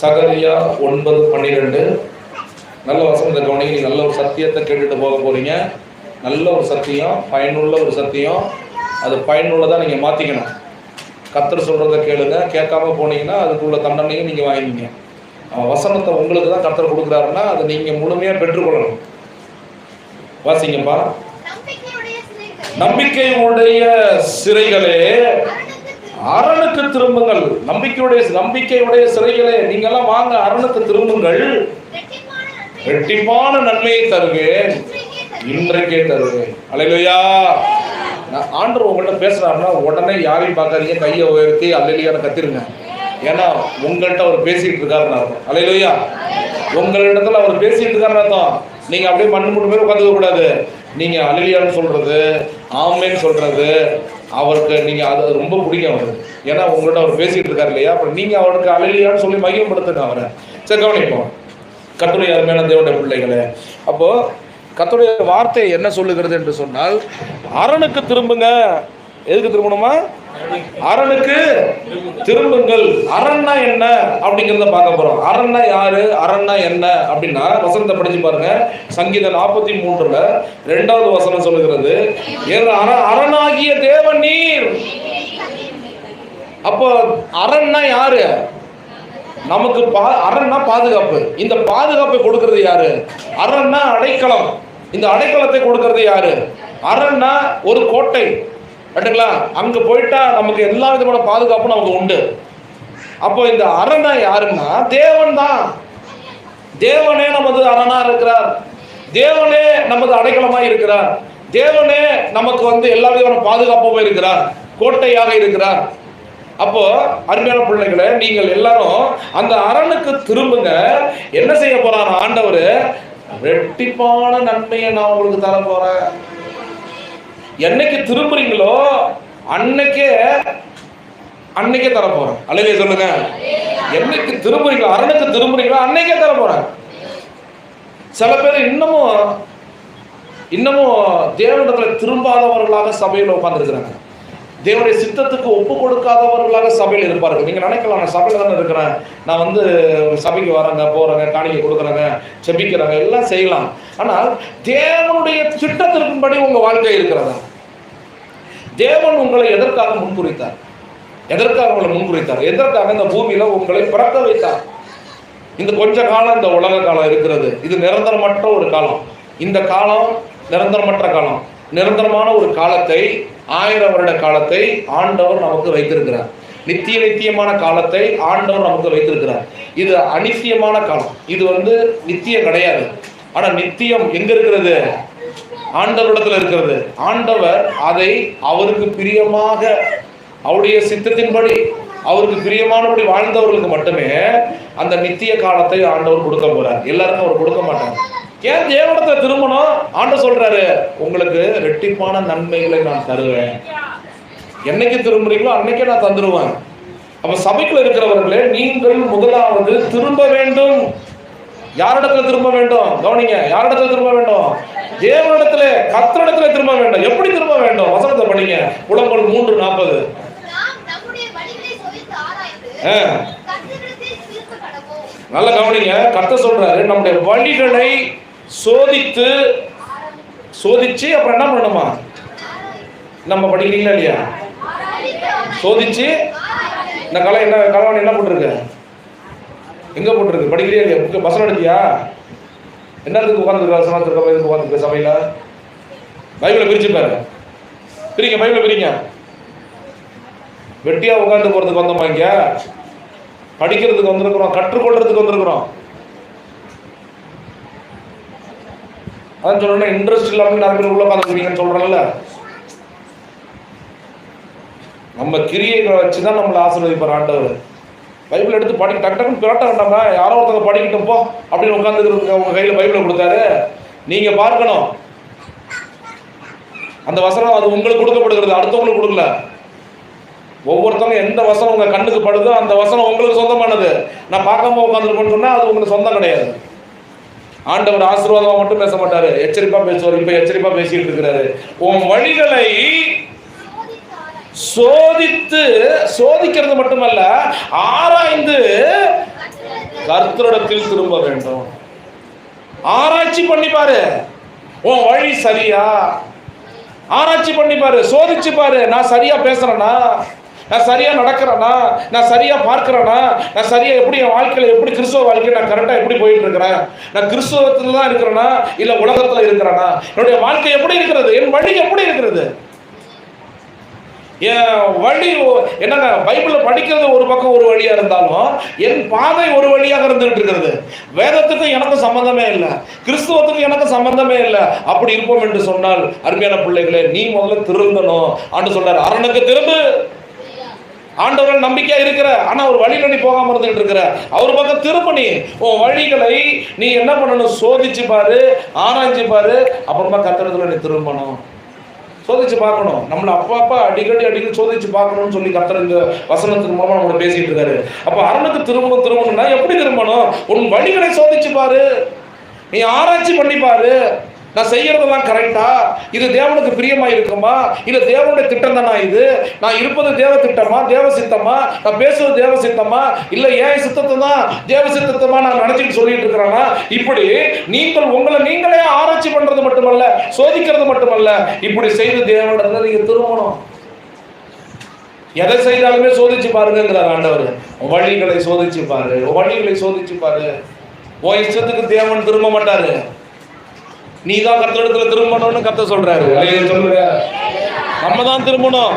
சகரியா 9:12. நல்ல வசனத்தை கவனிங்க. நீங்க நல்ல ஒரு சத்தியத்தை கேட்டுட்டு போக போறீங்க. நல்ல ஒரு சத்தியம், பயனுள்ள ஒரு சத்தியம். அது பயனுள்ளதாக நீங்கள் மாற்றிக்கணும். கர்த்தர் சொல்கிறத கேளுங்க. கேட்காம போனீங்கன்னா அதுக்குள்ள தண்டனையும் நீங்கள் வாங்கிங்க. வசனத்தை உங்களுக்கு தான் கர்த்தர் கொடுக்குறாருன்னா அதை நீங்கள் முழுமையாக பெற்றுக்கொள்ளணும். வாசிங்கப்பா. நம்பிக்கையுடைய சிறைகளே அரணுக்கு திரும்புங்கள். நம்பிக்கையுடைய சிறைகளே நீங்கெல்லாம் வாங்க, அரணுக்கு திரும்புங்கள். ரெட்டிப்பான நன்மையை தருவேன், இன்றைக்கே தருவேன். அல்லேலூயா. ஆண்டவர் உங்கள்கிட்ட பேசுறாருன்னா உடனே யாரையும் பார்க்காதீங்க, கையை உயர்த்தி அல்லேலூயான்னு கத்திருங்க. ஏன்னா உங்கள்கிட்ட அவர் பேசிட்டு இருக்காருன்னு அர்த்தம். அல்லேலூயா. உங்களிடத்துல அவர் பேசிட்டு இருக்காருன்னு அர்த்தம். நீங்க அப்படியே மண்ணு மூணு பேர் உட்காந்துக்க கூடாது. நீங்க அல்லேலூயான்னு சொல்றது, ஆமேன்னு சொல்றது அவருக்கு நீங்க அது ரொம்ப பிடிக்கும் அவருக்கு. ஏன்னா உங்கள்கிட்ட அவர் பேசிட்டு இருக்காரு இல்லையா, அப்புறம் நீங்க அவருக்கு அல்லேலூயான்னு சொல்லி மகிமைப்படுத்துங்க அவரை. சரி, கவனிப்போம். கர்த்தருடைய அருமையான தேவனுடைய பிள்ளைகளே, அப்போ கர்த்தருடைய வார்த்தை என்ன சொல்லுகிறது என்று சொன்னால், அரணுக்கு திரும்புங்க. எதுக்கு திரும்பணுமா? அரணுக்கு திரும்புங்கள். அரண்னா என்ன அப்படிங்கிறத பார்க்க போறோம். அரண்னா யாரு, அரண்னா என்ன அப்படின்னா வசனத்தை படிச்சு பாருங்க. சங்கீதம் 43 2வது வசனம் சொல்லுகிறது, அரணாகிய தேவன் நீர். அப்போ அரண்னா யாரு? நமக்கு அரண்னா பாதுகாப்பு. இந்த பாதுகாப்பை கொடுக்கறது யாரு? அரண்னா அடைக்கலம். இந்த அடைக்கலத்தை கொடுக்கறது யாரு? அரண்னா ஒரு கோட்டை. ரைட்டுங்களா? அங்க போயிட்டா நமக்கு எல்லா விதமான பாதுகாப்பும் நமக்கு உண்டு. அப்போ இந்த அரண்னா யாருன்னா தேவன் தான். தேவனே நமது அரணா இருக்கிறார். தேவனே நமது அடைக்கலமாய் இருக்கிறார். தேவனே நமக்கு எல்லா விதமான பாதுகாப்பும் இருக்கிறார், கோட்டையாக இருக்கிறார். அப்போ அருமையான பிள்ளைகளை, நீங்கள் எல்லாரும் அந்த அரணுக்கு திரும்புங்க. என்ன செய்ய போறார் ஆண்டவர்? ரெட்டிப்பான நன்மையை நான் உங்களுக்கு தர போறேன். என்னைக்கு திரும்புறீங்களோ அன்னைக்கே தர போறேன். அல்லேலூயா சொல்லுங்க. என்னைக்கு திரும்புறீங்களோ, அரணுக்கு திரும்புறீங்களோ அன்னைக்கே தர போறேன். சில பேர் இன்னமும் தேவனிடத்துல திரும்பாதவர்களாக சபையில் உட்கார்ந்துருக்கிறாங்க. தேவனுடைய சித்தத்துக்கு ஒப்பு கொடுக்காதவர்களாக சபையில் இருப்பார்கள். நீங்க நினைக்கலாம், நான் சபையில தானே இருக்கிறேன், நான் சபைக்கு வரேங்க, போறேங்க, காணிக்கை கொடுக்குறேங்க, செபிக்கிறாங்க, எல்லாம் செய்யலாம். ஆனால் தேவனுடைய திட்டத்திற்கும்படி உங்க வாழ்க்கை இருக்கிறதா? தேவன் உங்களை எதற்காக முன்குறித்தார்? எதற்காக இந்த பூமியில உங்களை பிறக்க வைத்தார்? இந்த கொஞ்ச காலம், இந்த உலக காலம் இருக்கிறது, இது நிரந்தரமற்ற ஒரு காலம். இந்த காலம் நிரந்தரமற்ற காலம். நிரந்தரமான ஒரு காலத்தை, 1000 வருட காலத்தை ஆண்டவர் நமக்கு வைத்திருக்கிறார். நித்தியமான காலத்தை ஆண்டவர் நமக்கு வைத்திருக்கிறார். இது அநித்தியமான காலம். இது நித்தியம் கிடையாது. ஆனா நித்தியம் எங்க இருக்கிறது? ஆண்டவரிடத்துல இருக்கிறது. ஆண்டவர் அதை அவருக்கு பிரியமாக, அவருடைய சித்தத்தின்படி, அவருக்கு பிரியமானபடி வாழ்ந்தவர்களுக்கு மட்டுமே அந்த நித்திய காலத்தை ஆண்டவர் கொடுக்க போறார். எல்லாருக்கும் அவர் கொடுக்க மாட்டார். ஏன் தேவனிடத்துல திரும்பணும்? ஆண்டவர் சொல்றாரு, உங்களுக்கு ரெட்டிப்பான நன்மைகளை நான் தருவேன். என்னைக்கு திரும்புறீங்களோ அன்னைக்கே நான் தந்துருவேன். அப்ப சபைக்குள்ள இருக்கிறவர்களே, நீங்கள் முதலாவது திரும்ப வேண்டும். யாரிடத்துல திரும்ப வேண்டும்? கவனிங்க, யாரிடத்துல திரும்ப வேண்டும்? தேவனிடத்துல, கர்த்தரிடத்துல திரும்ப வேண்டும். எப்படி திரும்ப வேண்டும்? வசனத்தை படிங்க. புலம்பல் 3:40. நல்ல கவனிங்க. கர்த்தர் சொல்றாரு, நம்முடைய வழிகளை சோதிச்சு அப்புறம் என்ன பண்ணணுமா? நம்ம படிக்கிறீங்களா இல்லையா? சோதிச்சு. இந்த கலவாணி என்ன போட்டிருக்கு? எங்க போட்டிருக்கு? படிக்கிறியா இல்லையா? வசனம் எடுத்தியா? என்னத்துக்கு உட்காந்துருக்க சபையில? பைபிளை பிரிச்சு பாரு. பைபிளை பிரிங்க. வெட்டியா உட்காந்து போறதுக்கு வந்தோமா? இங்க படிக்கிறதுக்கு வந்திருக்கிறோம், கற்றுக்கொள்றதுக்கு வந்திருக்கிறோம். அதான் சொல்றேன், இன்ட்ரெஸ்ட் இல்லாம நிறைய பேர் உள்ள உட்காந்துருக்கீங்கன்னு சொல்றேன்ல. நம்ம கிரியைகளை வச்சுதான் நம்மளை ஆசீர்வதிப்பார் ஆண்டவர். பைபிள் எடுத்து டக்குன்னு பிராட்ட வேண்டாமா? யாரோ ஒருத்தவங்க படிக்கட்டும் போ அப்படின்னு உட்காந்துருக்கு. உங்க கையில பைபிளை கொடுத்தாரு, நீங்க பார்க்கணும். அந்த வசனம் அது உங்களுக்கு கொடுக்கப்படுகிறது, அடுத்தவங்களுக்கு கொடுக்கல. ஒவ்வொருத்தவங்க எந்த வசனம் உங்க கண்ணுக்கு படுதோ அந்த வசனம் உங்களுக்கு சொந்தமானது. நான் பார்க்காம உட்காந்துருப்பேன்னு சொன்னா அது உங்களுக்கு சொந்தம் கிடையாது. ஆண்டவர் ஆசீர்வாதமா மட்டும் பேச மாட்டாரு, எச்சரிப்பா பேசுவார். இப்ப எச்சரிப்பா பேசிட்டு இருக்கிறாரு. உன் வழிகளை சோதிக்கிறது மட்டுமல்ல, ஆராய்ந்து கர்த்தரிடத்தில் திரும்ப வேண்டும். ஆராய்ச்சி பண்ணிப்பாரு, உன் வழி சரியா? ஆராய்ச்சி பண்ணிப்பாரு, சோதிச்சு பாரு. நான் சரியா பேசுறேனா? நான் சரியா நடக்கிறேனா? நான் சரியா பார்க்கிறேனா? நான் சரியா எப்படி என் வாழ்க்கையில எப்படி கிறிஸ்துவ வாழ்க்கையை நான் கரெக்டா எப்படி போயிட்டு இருக்கிறேன்? நான் கிறிஸ்துவத்துல தான் இருக்கிறேனா இல்ல உலகத்துல இருக்கிறேனா? என்னுடைய வாழ்க்கை எப்படி இருக்கிறது? என் வழி எப்படி இருக்கிறது? என் வழி என்னங்க, பைபிள படிக்கிறது ஒரு பக்கம் ஒரு வழியா இருந்தாலும் என் பாதை ஒரு வழியாக இருந்துகிட்டு இருக்கிறது. வேதத்துக்கும் எனக்கும் சம்பந்தமே இல்லை, கிறிஸ்துவத்துக்கும் எனக்கும் சம்பந்தமே இல்லை. அப்படி இருப்போம் என்று சொன்னால் அருமையான பிள்ளைகளே, நீ முதல்ல திருந்தணும். ஆண்டு சொல்றாரு, அரணுக்கு திரும்பு. ஆண்டவர்கள் நம்பிக்கையா இருக்கிற, ஆனா ஒரு வழியில நீ போகாம இருந்துட்டு இருக்கிற, அவர் பக்கம் திரும்ப. நீ உன் வழிகளை நீ என்ன பண்ணணும்? சோதிச்சு பாரு, ஆராய்ச்சி பாரு. அப்புறமா கர்த்தரிடத்துல நீ திரும்பணும். சோதிச்சு பார்க்கணும். நம்மள அப்பா அடிக்கடி சோதிச்சு பார்க்கணும்னு சொல்லி கர்த்தர் இந்த வசனத்துக்கு மூலமா நம்மள பேசிட்டு இருக்காரு. அப்ப அரணுக்கு திரும்பணும்னா எப்படி திரும்பணும்? உன் வழிகளை சோதிச்சு பாரு, நீ ஆராய்ச்சி பண்ணி பாரு. நான் செய்யறதெல்லாம் கரெக்டா? இது தேவனுக்கு பிரியமா இருக்குமா? இல்ல தேவனுடைய திட்டம் தானா இது? நான் இருப்பது தேவ திட்டமா, தேவ சித்தமா? நான் பேசுவது தேவ சித்தமா, இல்ல ஏன் சித்தத்தை தான் தேவ சித்தமா நான் நினைச்சிட்டு சொல்லிட்டு இருக்கிறேன்னா? இப்படி நீங்கள் உங்களை நீங்களே ஆராய்ச்சி பண்றது மட்டுமல்ல, சோதிக்கிறது மட்டுமல்ல, இப்படி செய்து தேவனிடத்துல நீங்க திரும்பணும். எதை செய்தாலுமே சோதிச்சு பாருங்கிறார் ஆண்டவர். வழிகளை சோதிச்சு பாரு, வழிகளை சோதிச்சு பாரு. உன் இஷ்டத்துக்கு தேவன் திரும்ப மாட்டாரு. நீ தான் கர்த்தரிடத்துல திரும்பணும்னு கர்த்தர் சொல்றாரு. சொல்லுங்க, நம்ம தான் திரும்பணும்.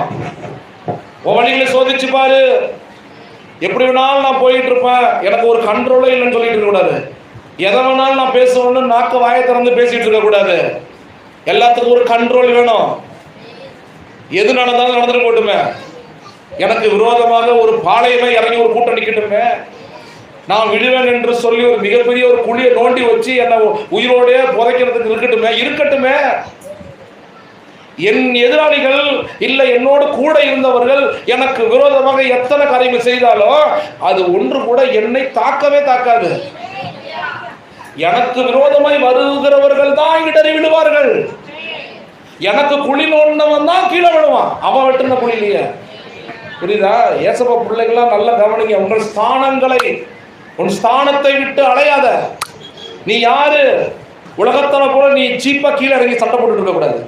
உன் வழிகளை சோதிச்சு பாரு. எப்படி வேணாலும் நான் போயிட்டு இருப்பேன், எனக்கு ஒரு கண்ட்ரோலே இல்லைன்னு சொல்லிட்டு இருக்க கூடாது. எதை வேணாலும் நான் பேசணும்னு நாக்கு வாயை திறந்து பேசிட்டு இருக்க கூடாது. எல்லாத்துக்கும் ஒரு கண்ட்ரோல் வேணும். எது நடந்தாலும் நடந்துட்டு போட்டுமே. எனக்கு விரோதமாக ஒரு பாளையமே இறங்கி ஒரு கூட்டம் நிக்கட்டுமே, நான் விடுவேன் என்று சொல்லி ஒரு மிகப்பெரிய ஒரு குழியை நோண்டி வச்சு என்ன உயிரோடே புதைக்கிறதுக்கு இருக்கட்டுமே. என் எதிராளிகள் இல்ல என்னோடு கூட இருந்தவர்கள் எனக்கு விரோதமாக எத்தனை காரியங்கள் செய்தாலும் அது ஒன்று கூட என்னை தாக்கவே தாக்காது. எனக்கு விரோதமாய் வருகிறவர்கள் தான் இடறி விடுவார்கள். எனக்கு குழி நோண்டவன் தான் கீழே விடுவான், அவன் வெட்டுன குழியிலேயே. புரியுதா? ஏசப்பா பிள்ளைகள்லாம் நல்லா கவனிங்க. உங்கள் ஸ்தானங்களை, உன் ஸ்தானத்தை விட்டு அலையாத. நீ யாரு? உலகத்தனை போல நீ சீப்பா கீழே இறங்கி சண்டை போட்டு இருக்க கூடாது.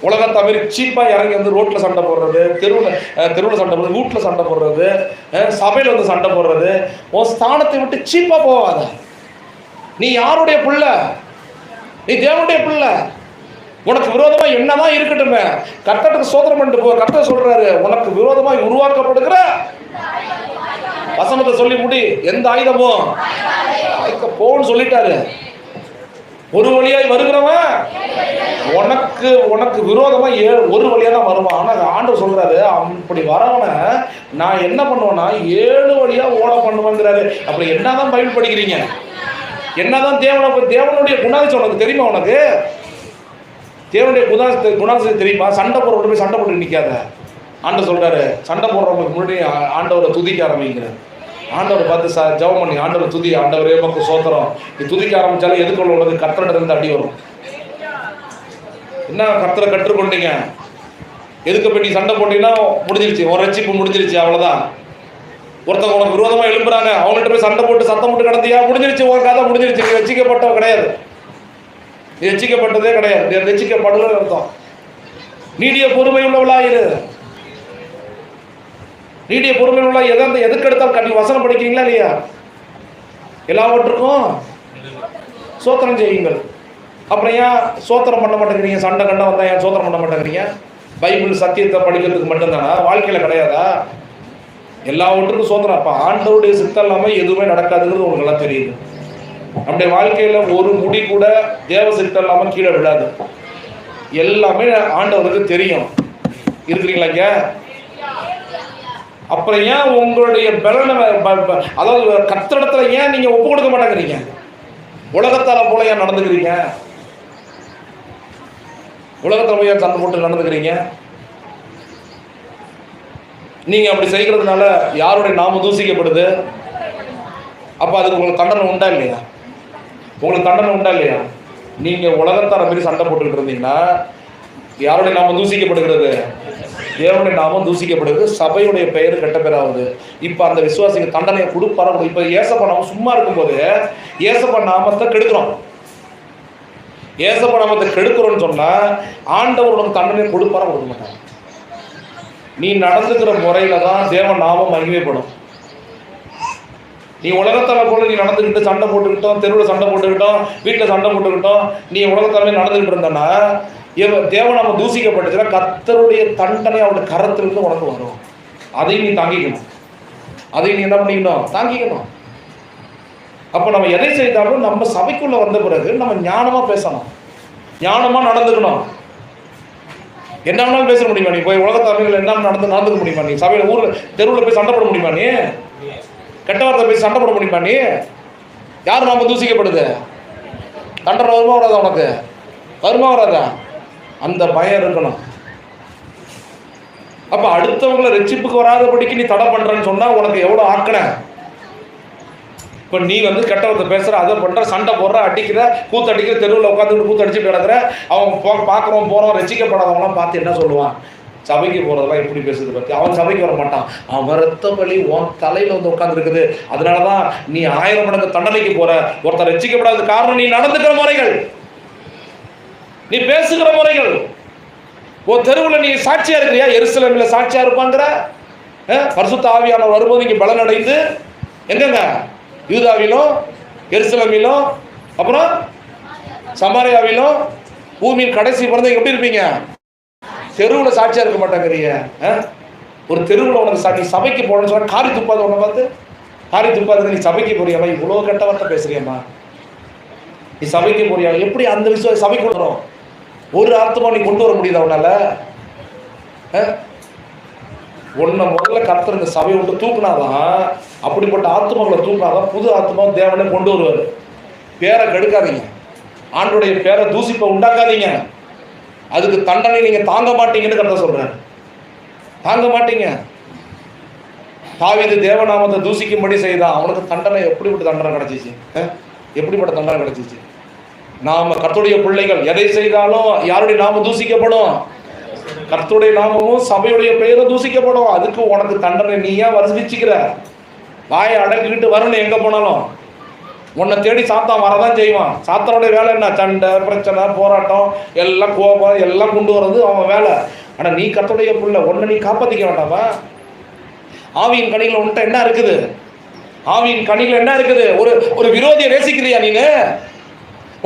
உலகத்தை மாதிரி சீப்பா இறங்கி வந்து ரோட்ல சண்டை போடுறது, தெருவில் சண்டை போடுறது, வீட்டுல சண்டை போடுறது, சபையில வந்து சண்டை போடுறது. உன் ஸ்தானத்தை விட்டு சீப்பா போவாத. நீ யாருடைய பிள்ளை? நீ தேவனுடைய பிள்ளை. உனக்கு விரோதமா என்னதான் இருக்கட்டுமே, கர்த்தருக்கு சோதனம் பண்ணிட்டு போ. கர்த்தர் சொல்றாரு, உனக்கு விரோதமாய் உருவாக்கப்படுகிற வசனத்தை சொல்லி முடி, எந்த ஆயுதமும் போன்னு சொல்லிட்டாரு. ஒரு வழியாய் வருகிறவன் உனக்கு விரோதமா ஒரு வழியா தான் வருவான். ஆனா ஆண்டவர் சொல்றாரு, அப்படி வரவன நான் என்ன பண்ணுவேன்னா 7 வழியா ஓட பண்ணுவேங்கிறாரு. அப்படி என்னதான் பைபிள் படிக்கிறீங்க? என்னதான் தேவனுடைய குணாதிசயம் உனக்கு தெரியுமா? உனக்கு தேவனுடைய குணாதிசயம் தெரியுமா? சண்டை போடுறவங்க போய் சண்டை போட்டு நிற்காத. ஆண்டவர் சொல்றாரு, சண்டை போடுறவங்களுக்கு முன்னாடி ஆண்டவரை துதிக்க ஆரம்பிக்கிறார். ஆண்டவரை பார்த்து ஜெபம் பண்ணி ஆண்டவரை துதி. ஆண்டவரே உமக்கு சோத்திரம். நீ துதிக்க ஆரம்பிச்சாலும் எதுக்குள்ள உள்ளது கர்த்தரிடமிருந்து அடி வரும். என்ன கர்த்தரை கற்றுக்கொண்டீங்க, எதுக்கு போய் நீ சண்டை போட்டீங்கன்னா முடிஞ்சிருச்சு, ஒரு ரட்சிப்பு முடிஞ்சிருச்சு, அவ்வளவுதான். ஒருத்தவங்க உனக்கு விரோதமா எழுப்புறாங்க, அவங்கள்ட்ட போய் சண்டை போட்டு சத்தம் போட்டு கிடந்தியா, முடிஞ்சிருச்சு, உன் கதை முடிஞ்சிருச்சு. நீ ரட்சிக்கப்பட்டவ கிடையாது, நீ ரட்சிக்கப்பட்டதே கிடையாது. நீ ரட்சிக்கப்படுற அர்த்தம். நீடிய பொறுமை உள்ளவளாயிரு. நீடிய பொறுமை உள்ள எதுக்கு எடுத்தாலும் வசனம் படிக்கிறீங்களா இல்லையா? எல்லாவற்றுக்கும் சோத்திரம் செய்யுங்கள். அப்புறம் ஏன் சோத்திரம் பண்ண மாட்டேங்கிறீங்க? சண்டை கண்டா வந்தா ஏன் சோத்திரம் பண்ண மாட்டேங்கிறீங்க? பைபிள் சத்தியத்தை படிக்கிறதுக்கு மட்டும்தானா? வாழ்க்கையில கிடையாதா? எல்லாவற்றுக்கும் சோத்திரம். அப்ப ஆண்டவருடைய சித்தம் இல்லாம எதுவுமே நடக்காதுங்கிறது உங்களுக்கு எல்லாம் தெரியுது. நம்முடைய வாழ்க்கையில ஒரு முடி கூட தேவ சித்தம் இல்லாம கீழே விடாது. எல்லாமே ஆண்டவருக்கு தெரியும். இருக்கிறீங்களா இங்க? அப்புறம் ஏன் உங்களுடைய பலனை, அதாவது கர்த்தரிடத்துல ஏன் நீங்க ஒப்பு கொடுக்க மாட்டேங்கிறீங்க? உலகத்தால போல ஏன் நடந்துக்கிறீங்க? உலகத்துல போய் ஏன் சண்டை போட்டு நடந்துக்கிறீங்க? நீங்க அப்படி செய்கிறதுனால யாருடைய நாமம் தூசிக்கப்படுது. அப்ப அதுக்கு உங்களுக்கு தண்டனை உண்டா இல்லையா? உங்களுக்கு தண்டனை உண்டா இல்லையா? நீங்க உலகத்தார மாதிரி சண்டை போட்டுக்கிட்டு இருந்தீங்கன்னா யாருடைய நாமம் தூசிக்கப்படுகிறது? தேவனுடைய நாமம் தூசிக்கப்படுது, சபையுடைய பெயர் கெட்ட பேராகுது. இப்ப அந்த விசுவாசிக்கு தண்டனையை கொடுப்பார. இப்ப ஏசப்பா நாம சும்மா இருக்கும்போது ஏசப்பா நாமத்தை கெடுக்கிறோம். ஏசப்பா நாமத்தை கெடுக்கிறோம்னு சொன்னா ஆண்டவர் உனக்கு தண்டனையை கொடுப்பார, கொடுக்க மாட்டாங்க. நீ நடந்துக்கிற முறையில தான் தேவன் நாமம் மகிமைப்படும். நீ உலகத்தால போல நீ நடந்துக்கிட்டு சண்டை போட்டுக்கிட்டோம், தெருவில் சண்டை போட்டுக்கிட்டோம், வீட்டில் சண்டை போட்டுக்கிட்டோம், நீ உலகத்தாலே நடந்துக்கிட்டு இருந்தனா தேவன் நம்ம தூசிக்கப்பட்டுச்சுன்னா கர்த்தருடைய தண்டனை அவருடைய கரத்திலிருந்து உனக்கு வரும். அதையும் நீ தாங்கிக்கணும். அதையும் நீ என்ன பண்ணிக்கணும்? தாங்கிக்கணும். அப்போ நம்ம எதை செய்தாலும் நம்ம சபைக்குள்ள வந்த பிறகு நம்ம ஞானமா பேசணும், ஞானமா நடந்துக்கணும். என்ன வேணாலும் பேச முடியுமா? நீ போய் உலகத்தார்கள் என்ன நடந்துக்க முடியுமா? நீ சபையில் ஊரில் தெருவில் போய் சண்டை போட முடியுமா? நீ கெட்ட வார்த்தை போய் சண்டை போட முடியுமா? நீ யார் நாம தூசிக்கப்படுது? தண்டனை வருமா வராதா? உனக்கு வருமா வராதா? அந்த பயம் இருக்கணும். அப்ப அடுத்தவங்களை ரட்சிப்புக்கு வராதபடிக்கு நீ தடை பண்றன்னு சொன்னா உனக்கு எவ்வளவு ஆக்கண. இப்ப நீ கெட்டவத்தை பேசுற, அதை பண்ற, சண்டை போடுற, அடிக்கிற, கூத்தடிக்கிற, தெருவில் உட்காந்துட்டு கூத்தடிச்சுட்டு கிடக்குற, அவன் பார்க்குறோம் போறோம் ரட்சிக்கப்படாதவங்களாம் பார்த்து என்ன சொல்லுவான்? சபைக்கு போறதெல்லாம் எப்படி பேசுறது பத்தி. அவன் சபைக்கு வர மாட்டான். அவன் ரத்த பலி உன் தலையில உட்கார்ந்து இருக்குது. அதனாலதான் நீ 1000 மடங்கு தண்டனைக்கு போற. ஒருத்தர் ரட்சிக்கப்படாத காரணம் நீ நடந்துக்கிற முறைகள், நீ பேசுகிற முறைகள். ஒரு தெருவில் நீ சாட்சியா இருக்கிறியா? எருசலேமில் சாட்சியா இருப்பாங்கிற பரிசுத்த ஆவியானவர் வரும்போது நீங்க பலன் அடைந்து எங்கங்க? யூதாவிலும் எருசலேமிலும் அப்புறம் சமாரியாவிலும் பூமியின் கடைசி பிறந்த எப்படி இருப்பீங்க? தெருவில் சாட்சியா இருக்க மாட்டாங்கிறீங்க. ஒரு தெருவில் உனக்கு நீ சபைக்கு போகணும்னு சொன்னா காரி துப்பாது. உன்னை பார்த்து காரி துப்பாது. நீ சபைக்கு போறியாமா? இவ்வளோ கெட்ட வார்த்தை பேசுறியம்மா? நீ சபைக்கு போறியா? எப்படி அந்த விஷயம் சபைக்கு வரும்? ஒரு ஆத்மா நீ கொண்டு வர முடியுதா உன்னால? ஒன்ன முதல்ல கர்த்தர் இந்த சபையை விட்டு தூக்குனாதான், அப்படிப்பட்ட ஆத்மாக்களை தூக்குனாதான் புது ஆத்மா தேவனை கொண்டு வருவார். பேரை கெடுக்காதீங்க, ஆண்டுடைய பேரை தூசிப்பை உண்டாக்காதீங்க. அதுக்கு தண்டனை நீங்க தாங்க மாட்டீங்கன்னு கர்த்தர் சொல்றாரு. தாங்க மாட்டீங்க. தாவீது தேவநாமத்தை தூசிக்கும்படி செய்தான். அவனுக்கு தண்டனை எப்படிப்பட்ட தண்டனை கிடைச்சிச்சு? எப்படிப்பட்ட தண்டனை கிடைச்சிச்சு? நாம கர்த்தருடைய பிள்ளைகள் எதை செய்தாலும் யாருடைய நாமம் தூசிக்கப்படும்? கர்த்தருடைய நாமமும் சபையுடைய பெயரும் தூசிக்கப்படும். அதுக்கு உனக்கு தண்டனை நீயா வருவிச்சுக்கிற. வாயை அடக்கிக்கிட்டு வரணும். எங்க போனாலும் உன்னை தேடி சாத்தான் வரதான் செய்வான். சாத்தானுடைய வேலை என்ன? சண்டை, பிரச்சனை, போராட்டம், எல்லாம் கோபம் எல்லாம் கொண்டு வர்றது அவன் வேலை. ஆனா நீ கர்த்தருடைய பிள்ளை, உன்னை நீ காப்பாத்திக்க வேண்டாமா? ஆவியின் கனிகள் உன்ட்ட என்ன இருக்குது? ஆவியின் கனிகள் என்ன இருக்குது? ஒரு விரோதியை நேசிக்கிறியா நீனு?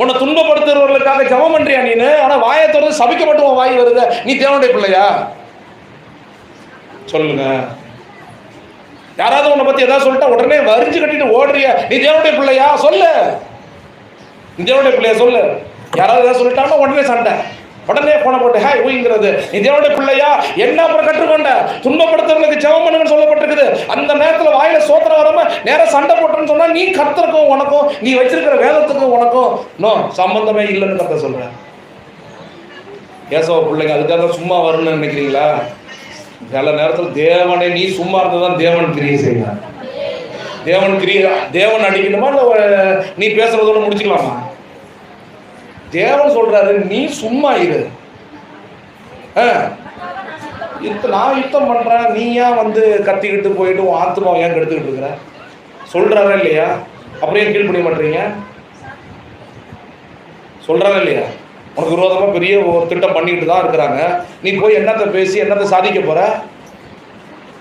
உன்னை துன்பப்படுத்துறவர்களுக்காக ஜெபம் பண்றியா நீனு? ஆனா வாயை திறந்து சபிக்க மட்டும் வாய் வருது. நீ தேவனுடைய பிள்ளையா? சொல்லுங்க. யாராவது உன்னை பத்தி ஏதாவது சொல்லிட்டா உடனே வரிஞ்சு கட்டிட்டு ஓடுறிய, நீ தேவனுடைய பிள்ளையா? சொல்லு. நீ தேவனுடைய பிள்ளையா? சொல்லு. யாராவது ஏதாவது சொல்லிட்டாங்கன்னா உடனே சண்டை, உடனே போன போட்டு ஹாய் ஊங்கிறது. நீ தேவனுடைய பிள்ளையா? என்ன அப்புறம் கற்றுக்கொண்ட? துன்பப்படுத்துறவங்களுக்கு ஜெபம் பண்ணுங்கன்னு சொல்லப்பட்டிருக்குது. அந்த நேரத்தில் வாயில சோத்திரம் வராம நேரம் சண்டை போட்டுன்னு சொன்னா நீ கர்த்தருக்கும் உனக்கும், நீ வச்சிருக்கிற வேதத்துக்கும் உனக்கும் நோ சம்பந்தமே இல்லைன்னு கர்த்தர் சொல்ற. ஏசவ பிள்ளைங்க அதுக்காக சும்மா வரணும்னு நினைக்கிறீங்களா? சில நேரத்தில் தேவனை நீ சும்மா இருந்ததான் தேவன் கிரியை செய்யலாம். தேவன் கிரியை தேவன் அடிக்கணுமா இல்லை நீ பேசுறதோட முடிச்சுக்கலாமா? தேவன் சொல்றாரு நீ சும்மா இரு. நான் யுத்தம் பண்றேன், நீ ஏன் கத்திக்கிட்டு போயிட்டு உன் ஆத்மாவை ஏன் கெடுத்துக்கிட்டு இருக்கிற? சொல்றாரா இல்லையா? அப்புறம் ஏன் கீழ்ப்படிய மாட்டீங்க? சொல்றாரா இல்லையா? உனக்கு விரோதமா பெரிய ஒரு திட்டம் பண்ணிட்டு தான் இருக்கிறாங்க. நீ போய் என்னத்தை பேசி என்னத்தை சாதிக்க போற?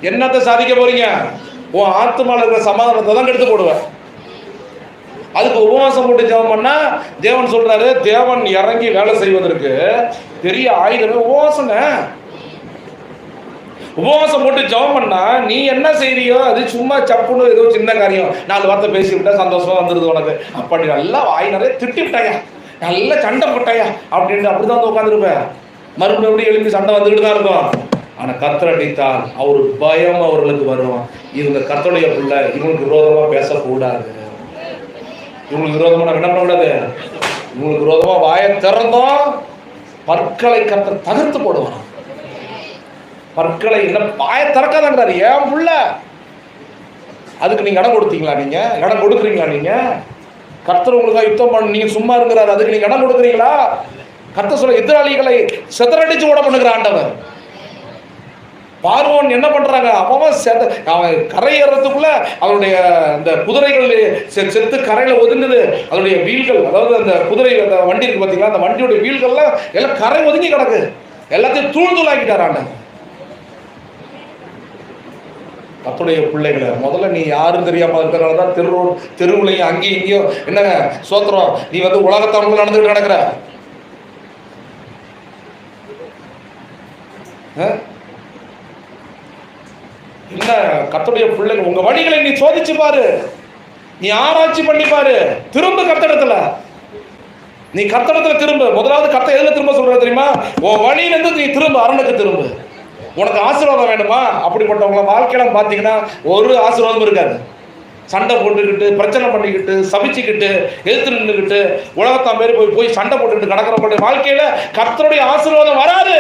என்னத்தை சாதிக்க போறீங்க? உன் ஆத்மாவில் இருக்கிற சமாதானத்தை தான் கெடுத்து போடுவேன். அதுக்கு உபவாசம் போட்டு ஜெபம் பண்ணா தேவன் சொல்றாரு, தேவன் இறங்கி வேலை செய்வதற்கு பெரிய ஆயுதமே உபவாசங்க. உபவாசம் போட்டு ஜெபம் பண்ணா நீ என்ன செய்யறியோ அது சும்மா சப்புன்னு ஏதோ சின்ன காரியம், 4 வார்த்தை பேசிவிட்டா சந்தோஷமா வந்துருது உனக்கு. அப்படி நல்லா வாய் நிறைய திட்டி விட்டாயா, நல்லா சண்டை போட்டாயா அப்படின்ட்டு அப்படிதான் உட்காந்துருப்பேன். மறுபடியும் எழுப்பி சண்டை வந்துக்கிட்டு தான் இருக்கும். ஆனா கர்த்தர் அடித்தால் அவர் பயம் அவர்களுக்கு வரும். இவங்க கர்த்தருடைய பிள்ளை, இவங்களுக்கு விரோதமா பேசக்கூடாது. இவங்களுக்கு விரோதமா என்ன பண்ணக்கூடாது? இவங்களுக்கு விரோதமா வாயை திறந்தோம் பற்களை கர்த்தர் தகர்த்து போடுவான். பற்களை என்ன வாயை திறக்காதன்றாரு ஏன் புள்ள. அதுக்கு நீங்க இடம் கொடுத்தீங்களா? நீங்க இடம் கொடுக்குறீங்களா? நீங்க கர்த்தர் உங்களுக்காக யுத்தம் பண்ண நீங்க சும்மா இருக்கிறாரு, அதுக்கு நீங்க இடம் கொடுக்குறீங்களா? கர்த்தர் சொல்ல எதிராளிகளை சிதறடிச்சு ஓட பண்ணுகிற ஆண்டவர். பார்வோன் என்ன பண்றாங்க, அவன் கரையேறதுக்குள்ள அவனுடைய அந்த குதிரைகள் செத்து கரையில ஒதுங்குது. அதனுடைய வீல்கள், அதாவது அந்த குதிரை அந்த வண்டி இருக்கு பாத்தீங்களா, அந்த வண்டியுடைய வீல்கள்லாம் எல்லாம் கரை ஒதுங்கி கிடக்கு. எல்லாத்தையும் தூள் தூளாக்கிட்டாராண்ட. கர்த்தருடைய பிள்ளைகளை முதல்ல நீ யாரும் தெரியாம இருக்கிறனால தான் தெருவுலையும் அங்கேயும் இங்கேயும் என்னங்க சோத்திரம், நீ வந்து உலகத்தவங்க நடந்துட்டு நடக்கிற. என்ன கர்த்தருடைய பிள்ளைகள், உங்க வழிகளை நீ சோதிச்சு பாரு, நீ ஆராய்ச்சி பண்ணி பாரு, திரும்ப கர்த்தரிடத்துல, நீ கர்த்தரிடத்துல திரும்ப. முதலாவது கர்த்தர் எதுல திரும்ப சொல்றது தெரியுமா? உன் வழியிலிருந்து நீ திரும்ப, அரணுக்கு திரும்ப. உனக்கு ஆசீர்வாதம் வேணுமா? அப்படிப்பட்டவங்கள வாழ்க்கையில பார்த்தீங்கன்னா ஒரு ஆசீர்வாதம் இருக்காது. சண்டை போட்டுக்கிட்டு, பிரச்சனை பண்ணிக்கிட்டு, சபிச்சுக்கிட்டு, எதிர்த்து நின்றுக்கிட்டு, உலகத்தான் பேர் போய் சண்டை போட்டுக்கிட்டு கடக்கிறப்பட்ட வாழ்க்கையில கர்த்தருடைய ஆசீர்வாதம் வராது.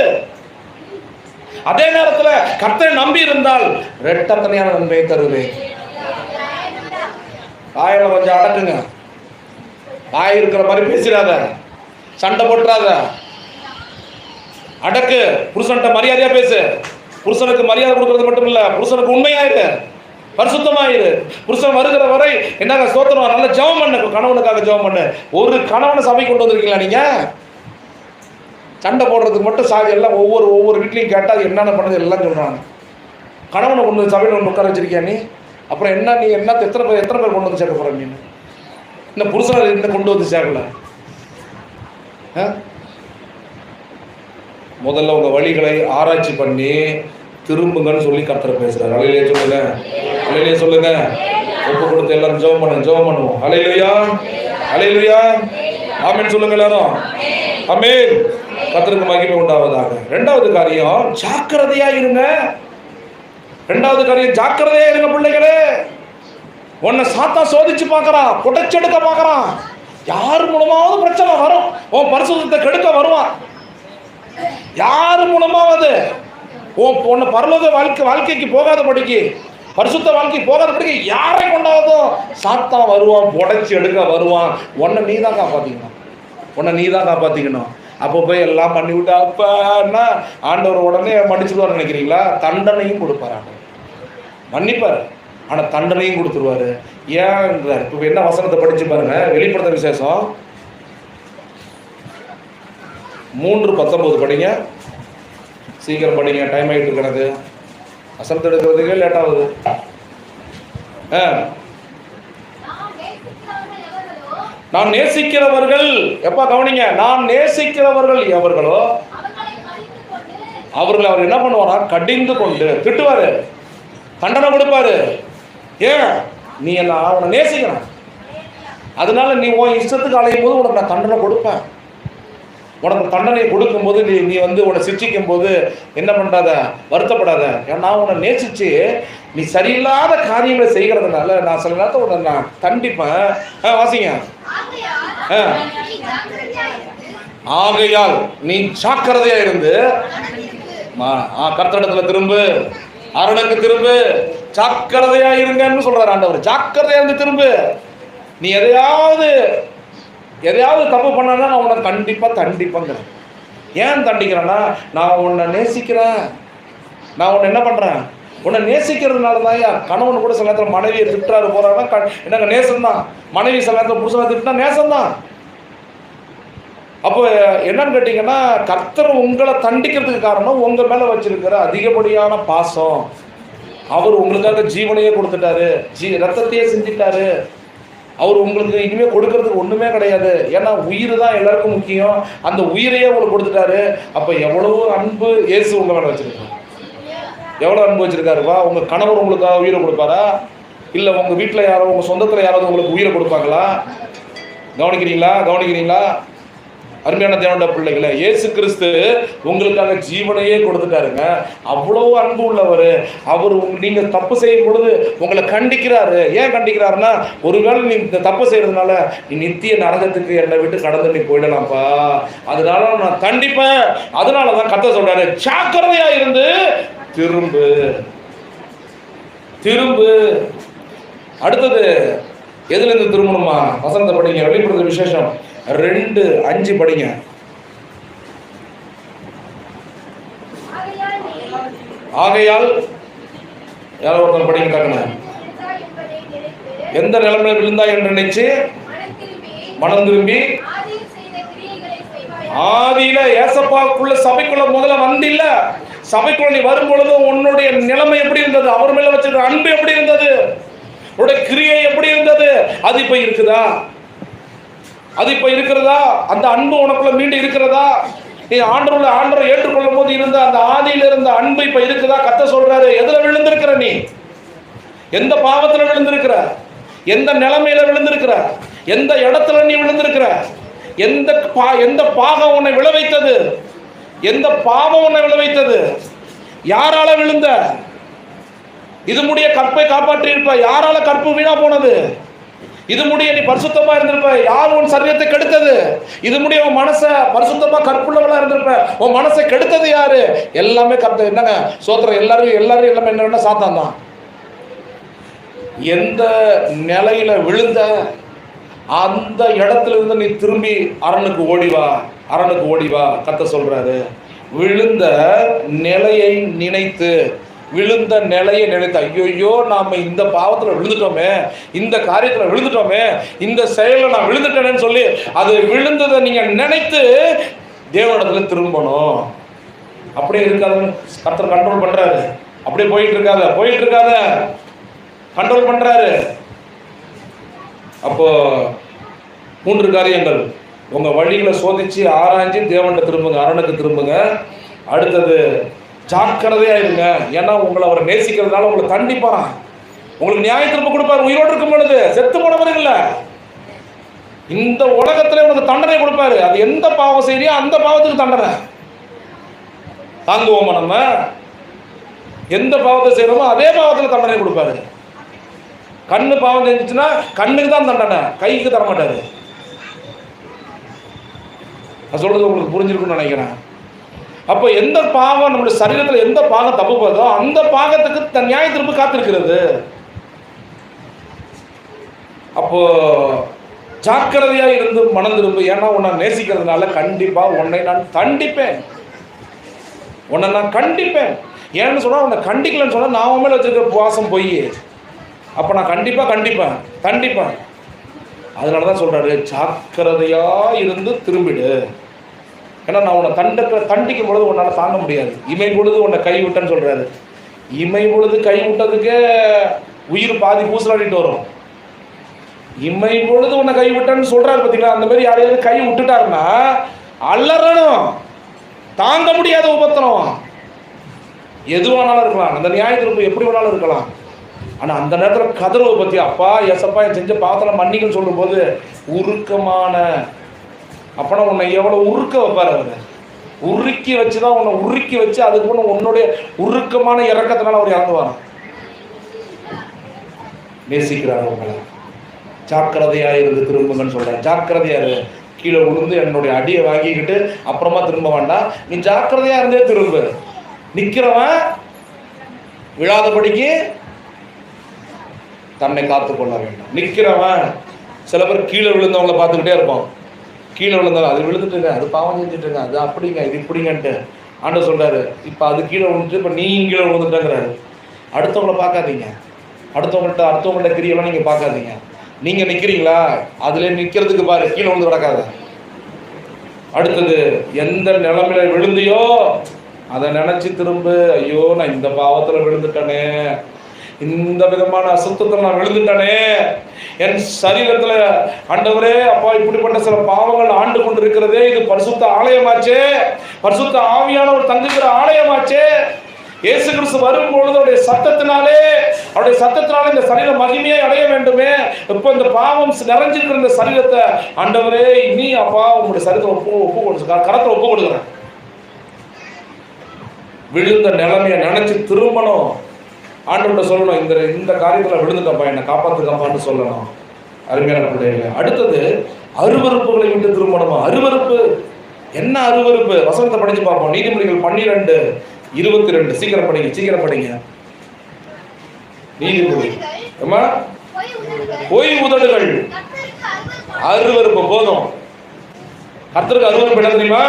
அதே நேரத்தில் கர்த்தரை நம்பி இருந்தால் ரெட்டத்தனையான நன்மையை தருவேன். வாயில கொஞ்சம் அடக்குங்க, வாய் இருக்கிற மாதிரி பேசிடாத, சண்டை போட்டுறாத, அடக்கு. புருஷன்ட்ட மரியாதையா பேசு. புருஷனுக்கு மரியாதை கொடுக்கறது மட்டும் இல்ல, புருஷனுக்கு உண்மையாயிரு, பரிசுத்தமாயிரு. புருஷன் வருகிற வரை என்னங்க சோத்திரம், நல்ல ஜெபம் பண்ணு, கணவனுக்காக ஜெபம் பண்ணு. ஒரு கணவனை சபை கொண்டு வந்திருக்கீங்களா நீங்க? சண்டை போடுறதுக்கு மட்டும் சாதி எல்லாம் ஒவ்வொரு வீட்லையும் கேட்டால் என்னென்ன பண்ணது எல்லாம் சொல்றாங்க. கணவனை கொண்டு வந்து சபையில் ஒன்று உட்கார வச்சிருக்கியா நீ? அப்புறம் என்ன நீ என்ன எத்தனை பேர் கொண்டு வந்து சேர்க்க போற நீ? இந்த புருஷனை என்ன கொண்டு வந்து சேர்க்கல. முதல்ல உங்க வழிகளை ஆராய்ச்சி பண்ணி திரும்புங்கன்னு சொல்லி கர்த்தர் பேசுறாரு. அலையிலே சொல்லுங்க, அலையிலே சொல்லுங்க. ஒப்பு கொடுத்து எல்லாரும் ஜெபம் பண்ணுவோம். அலையிலுயா, அலையிலுயா, ஆமென் சொல்லுங்க எல்லாரும். ஆமென். கர்த்தருக்கு மகிமை உண்டாவதாக. இரண்டாவது காரியம் ஜாக்கிரதையா இருங்க. இரண்டாவது காரியம் ஜாக்கிரதையா இருங்க பிள்ளைகளே. உன்னை சாத்தா சோதிச்சு பார்க்கறான், புடைச்செடுக்க பார்க்கறான். யார் மூலமாவது பிரச்சனை வரும், உன் பரிசுத்தத்தை கெடுக்க வருவான். யார் மூலமாவது உன்னை பரலோக வாழ்க்கைக்கு போகாதபடிக்கு, பரிசுத்த வாழ்க்கைக்கு போகாதபடிக்கு யாரை கொண்டாவதும் சாத்தான் வருவான், புடைச்சி எடுக்க வருவான். உன்னை நீ தான் காப்பாத்திக்கணும். அப்போ போய் எல்லாம் பண்ணி விட்டு அப்பன்னா ஆண்டவர் உடனே மன்னிச்சுடுவார் நினைக்கிறீங்களா? தண்டனையும் கொடுப்பார் ஆண்டவர். மன்னிப்பார், ஆனால் தண்டனையும் கொடுத்துருவாரு. ஏன்றார்? இப்போ என்ன வசனத்தை படிச்சு பாருங்க, வெளிப்படுத்த விசேஷம் 3:19 படிங்க, சீக்கிரம் படிங்க, டைம் ஆகிட்டு இருக்கிறது. வசனத்தை எடுக்கிறதுக்கே லேட் ஆகுது. நான் நேசிக்கிறவர்கள், எப்ப கவனிங்க, நான் நேசிக்கிறவர்கள் எவர்களோ அவர்கள் அவர் என்ன பண்ணுவாரா? கடிந்து கொண்டு திட்டுவாரு, தண்டனை கொடுப்பாரு. ஏன்? நீ என்ன அவனை நேசிக்கிறான், அதனால நீ உன் இஷ்டத்துக்கு அலையும் போது உனக்கு நான் தண்டனை கொடுப்பேன். உனக்கு தண்டனை கொடுக்கும்போது நீ வந்து உன்னை சிரிச்சிக்கும் போது என்ன பண்ணாத, வருத்தப்படாத. ஏன்னா நான் உன்னை நேசிச்சு நீ சரியில்லாத காரியங்களை செய்கிறதுனால நான் சில நேரத்தை உன்னை நான் கண்டிப்பேன். வாசிங்க. ஆகையால் நீ ஜாக்கிரதையா இருந்து கர்த்தரிடத்துல திரும்பு, அரணுக்கு திரும்பு, ஜாக்கிரதையா இருங்கன்னு சொல்றாரு ஆண்டவர். ஜாக்கிரதையா இருந்து திரும்பு. நீ எதையாவது தப்பு பண்ணா நான் உன்னை தண்டிப்பேங்கிறேன். ஏன் தண்டிக்கிறேன்னா நான் உன்னை நேசிக்கிறேன். நான் உன்னை என்ன பண்றேன்? உன்னை நேசிக்கிறதுனால தான். கணவன் கூட சில நேரத்தில் மனைவியை திட்டுறாரு போறாருன்னா என்னங்க நேசம்தான். மனைவி சில நேரத்தில் புருஷனை திட்டுனா நேசம்தான். அப்போ என்னன்னு கேட்டீங்கன்னா, கர்த்தர் உங்களை தண்டிக்கிறதுக்கு காரணம் உங்க மேல வச்சிருக்கிற அதிகப்படியான பாசம். அவர் உங்களுக்காக ஜீவனையே கொடுத்துட்டாரு, ரத்தத்தையே செஞ்சிட்டாரு. அவர் உங்களுக்கு இனிமே கொடுக்கறதுக்கு ஒண்ணுமே கிடையாது. ஏன்னா உயிர் தான் எல்லாருக்கும் முக்கியம். அந்த உயிரையே உங்களுக்கு கொடுத்துட்டாரு. அப்ப எவ்வளவு அன்பு இயேசு உங்க மேல வச்சிருக்காரு, எவ்வளவு அன்பு வச்சிருக்காருப்பா. உங்க கணவர் உங்களுக்காக உயிரை கொடுப்பாரா? இல்ல உங்க வீட்டுல யாரோ, உங்க சொந்தத்துல யாராவது உங்களுக்கு உயிரை கொடுப்பாங்களா? கவனிக்கிறீங்களா? அருமையான தேவனுடைய பிள்ளைகளை, இயேசு கிறிஸ்து உங்களுக்காக ஜீவனையே கொடுத்துட்டாருங்க. அவ்வளவு அன்பு உள்ளவர். அவர் நீங்க தப்பு செய்யும் பொழுது உங்களை கண்டிக்கிறாரு. ஏன் கண்டிக்கிறாருன்னா, ஒருவேளை நீங்க தப்பு செய்யறதுனால நீ நித்திய நரகத்துக்கு என்னை விட்டு கடந்து நீ போயிடலாம்ப்பா, அதனால நான் கண்டிப்பேன். அதனாலதான் கர்த்தர் சொல்றாரு, ஜாக்கிரதையா இருந்து திரும்பு. அடுத்தது எதுல இருந்து திரும்பணுமா? வசனத்தை படிங்க, வெளிப்படுத்த விசேஷம் 2:5 படிங்க. ஆகையால் யாரோ ஒருத்தர் படிக்கிறாங்க, எந்த நிலைமையில விழுந்தா என்று நினைச்சு மனம் திரும்பி ஆதியில ஏசப்பாக்குள்ள சபைக்குள்ள முதல்ல வந்தில்ல, சபைக்குள்ள நீ வரும் பொழுது உன்னுடைய நிலைமை எப்படி இருந்தது, அவர் மேல வச்சிருக்க அன்பு எப்படி இருந்தது, உன்னுடைய கிரியை எப்படி இருந்தது, அது இப்ப இருக்குதா, அது இப்ப இருக்கிறதா, அந்த அன்பு உனக்குள்ள மீண்டும் இருக்கிறதா, நீ ஆண்டவரை ஏற்றுக்கொள்ளும் போது இருந்த அந்த ஆதியில இருந்த அன்பு இப்ப இருக்குதா? கர்த்தர் சொல்றாரு, எதுல விழுந்திருக்கிற நீ, எந்த பாவத்துல விழுந்திருக்கிற, எந்த நிலைமையில விழுந்திருக்கிற, எந்த இடத்துல நீ விழுந்திருக்கிற, எந்த பாகம் உன்னை விழ வைத்தது, எந்த பாவம் உன்னை விழ வைத்தது, யாரால விழுந்த, இது முடிய கற்பை காப்பாற்றி இருப்ப, யாரால கற்பு வீணா போனது, இது முடிய நீ பரிசுத்தமா இருந்திருப்ப, யார் உன் சரீரத்தை கெடுத்தது, இது முடிய உன் மனசை பரிசுத்தமா கற்புள்ளவளா இருந்திருப்ப, உன் மனசை கெடுத்தது யாரு, எல்லாமே கர்த்தர். என்னங்க சோத்திரம், எல்லாரும் எல்லாமே என்ன சாத்தான் தான். எந்த நிலையில விழுந்த அந்த இடத்துல இருந்து நீ திரும்பி அரணுக்கு ஓடிவா கர்த்தர் சொல்றாரு. விழுந்த நிலையை நினைத்து ஐயோ நாம இந்த பாவத்துல விழுந்துட்டோமே, இந்த காரியத்துல விழுந்துட்டோமே, இந்த செயல நான் விழுந்துட்டேன்னு சொல்லி அது விழுந்ததை நீங்க நினைத்து தேவனிடத்துல திரும்பணும். அப்படியே இருக்காது, கர்த்தர் கண்ட்ரோல் பண்றாரு. அப்படியே போயிட்டு இருக்காத கண்ட்ரோல் பண்றாரு. அப்போ 3 காரியங்கள், உங்க வழிகளை சோதிச்சு ஆராய்ஞ்சு தேவன்கிட்ட திரும்புங்க, அரணுக்கு திரும்புங்க. அடுத்தது ஜாக்கிரதையா இருங்க, ஏன்னா உங்களை அவர் நேசிக்கிறதுனால உங்களை தண்டிப்பாராம், உங்களுக்கு நியாய திரும்ப கொடுப்பாரு. உயிரோடு இருக்கும் பொழுது செத்து போனவர்கள் இல்ல, இந்த உலகத்துல உனக்கு தண்டனை கொடுப்பாரு. அது எந்த பாவம் செய்யறியோ அந்த பாவத்துக்கு தண்டனை தாங்குவோமா, நம்ம எந்த பாவத்தை செய்யறோமோ அதே பாவத்துல தண்டனை கொடுப்பாரு. கண்ணு பாவம் செஞ்சுச்சுன்னா கண்ணுக்கு தான் தண்டனை, கைக்கு தர மாட்டாரு. நான் சொல்றது உங்களுக்கு புரிஞ்சிருக்குன்னு நினைக்கிறேன். அப்போ எந்த பாவம் நம்மளுடைய சரீரத்தில் எந்த பாகம் தப்பு போதோ அந்த பாகத்துக்கு நியாய திரும்ப காத்திருக்கிறது. அப்போ ஜாக்கிரதையா இருந்து மனம் திரும்ப, ஏன்னா உன்னை நேசிக்கிறதுனால கண்டிப்பா உன்னை நான் கண்டிப்பேன். ஏன்னு சொன்னா உன்னை கண்டிக்கலன்னு சொன்னா நான் உன் மேல வச்சிருக்க வாசம் போய், அப்ப நான் கண்டிப்பேன். அதனாலதான் சொல்றாரு, ஜாக்கிரதையா இருந்து திரும்பிடு. ஏன்னா நான் உன்னை தண்டிக்கும் பொழுது உன்னால தாங்க முடியாது. இமை பொழுது உன்னை கை விட்டேன்னு சொல்றாரு. இமை பொழுது கை விட்டதுக்கு உயிர் பாதி பூசலாடிட்டு வரும். இமை பொழுது உன்னை கை விட்டேன்னு சொல்றாரு பார்த்தீங்களா, அந்த மாதிரி யாரையாவது கை விட்டுட்டாருன்னா அலறணும், தாங்க முடியாத உபத்திரம். எது வேணாலும் இருக்கலாம், அந்த நியாய தீர்ப்பு எப்படி வேணாலும் இருக்கலாம். ஆனால் அந்த நேரத்தில் கதறவை பற்றி, அப்பா எசப்பா என் செஞ்ச பாவத்தில் மன்னிக்கன்னு சொல்லும் போது உருக்கமான, அப்பனா உன்னை எவ்வளோ உருக்க வைப்பார் அவர். உருக்கி வச்சு தான் உன்னை உருக்கி வச்சு அதுக்கு முன்ன உன்னுடைய உருக்கமான இறக்கத்தினால அவர் இறங்குவார். நேசிக்கிறார் உங்களை. ஜாக்கிரதையாக இருந்து திரும்புங்கன்னு சொல்கிறார். ஜாக்கிரதையாரு, கீழே விழுந்து என்னுடைய அடியை வாங்கிக்கிட்டு அப்புறமா திரும்ப வேண்டாம், நீ ஜாக்கிரதையாக இருந்தே திரும்ப. நிற்கிறவன் விழாதபடிக்கு தன்னை காத்து கொள்ள வேண்டும். நிற்கிறவன், சில பேர் கீழே விழுந்தவங்களை பார்த்துக்கிட்டே இருப்பான். கீழே விழுந்தாலும் அது விழுந்துட்டுங்க, அது பாவம் செஞ்சுட்டுங்க, அது அப்படிங்க இது இப்படிங்கன்ட்டு ஆண்டவர் சொல்றாரு. இப்போ அது கீழே விழுந்துட்டு இப்போ நீ கீழே விழுந்துட்டேங்கிறாரு. அடுத்தவங்களை பார்க்காதீங்க, அடுத்தவங்கள்ட்ட கிரியெல்லாம் நீங்கள் பார்க்காதீங்க. நீங்கள் நிற்கிறீங்களா, அதுல நிற்கிறதுக்கு பாரு, கீழே விழுந்து கிடக்காத. அடுத்தது, எந்த நிலைமையில விழுந்தியோ அதை நினைச்சு திரும்ப. ஐயோ நான் இந்த பாவத்தில் விழுந்துட்டனே, இந்த விதமான அசுத்தத்தில் நான் விழுந்துட்டனே, என் சரீரத்தில் ஆண்டவரே அப்பா இப்படிப்பட்ட சில பாவங்கள் ஆண்டு கொண்டு இருக்கிறதே, இது பரிசுத்த ஆலயமாச்சே, பரிசுத்த ஆவியானவர் தங்குகிற ஆலயமாச்சே. இயேசு கிறிஸ்து வரும்பொழுது அவருடைய சத்தத்தினாலே இந்த சரீரம் மகிமையை அடைய வேண்டுமே. இப்போ இந்த பாவம் நிறைஞ்சிருக்கிற இந்த சரீரத்தை ஆண்டவரே இனி அப்பா உங்களுடைய சரீரத்தை கரத்தை ஒப்பு கொடுக்குறேன். விழுந்த நிலைமையை நினைச்சு திரும்பணும். ஆண்டவர்கிட்ட சொல்லணும், இந்த காரியத்தில் விழுந்துட்டப்பா என்னை காப்பாற்றுக்கப்பான்னு சொல்லணும். அருமையான பிள்ளைகளை. அடுத்தது, அருவருப்புகளை விட்டு திரும்பணுமா? அருவருப்பு என்ன? அருவருப்பு வசனத்தை படிச்சு பார்ப்போம். நீதிமொழிகள் 12:22. சீக்கிரம் படிங்க. நீதிமொழி பொய் உதடுகள் அருவருப்பு. போதும். கர்த்தருக்கு அருவருப்பு என்ன தெரியுமா?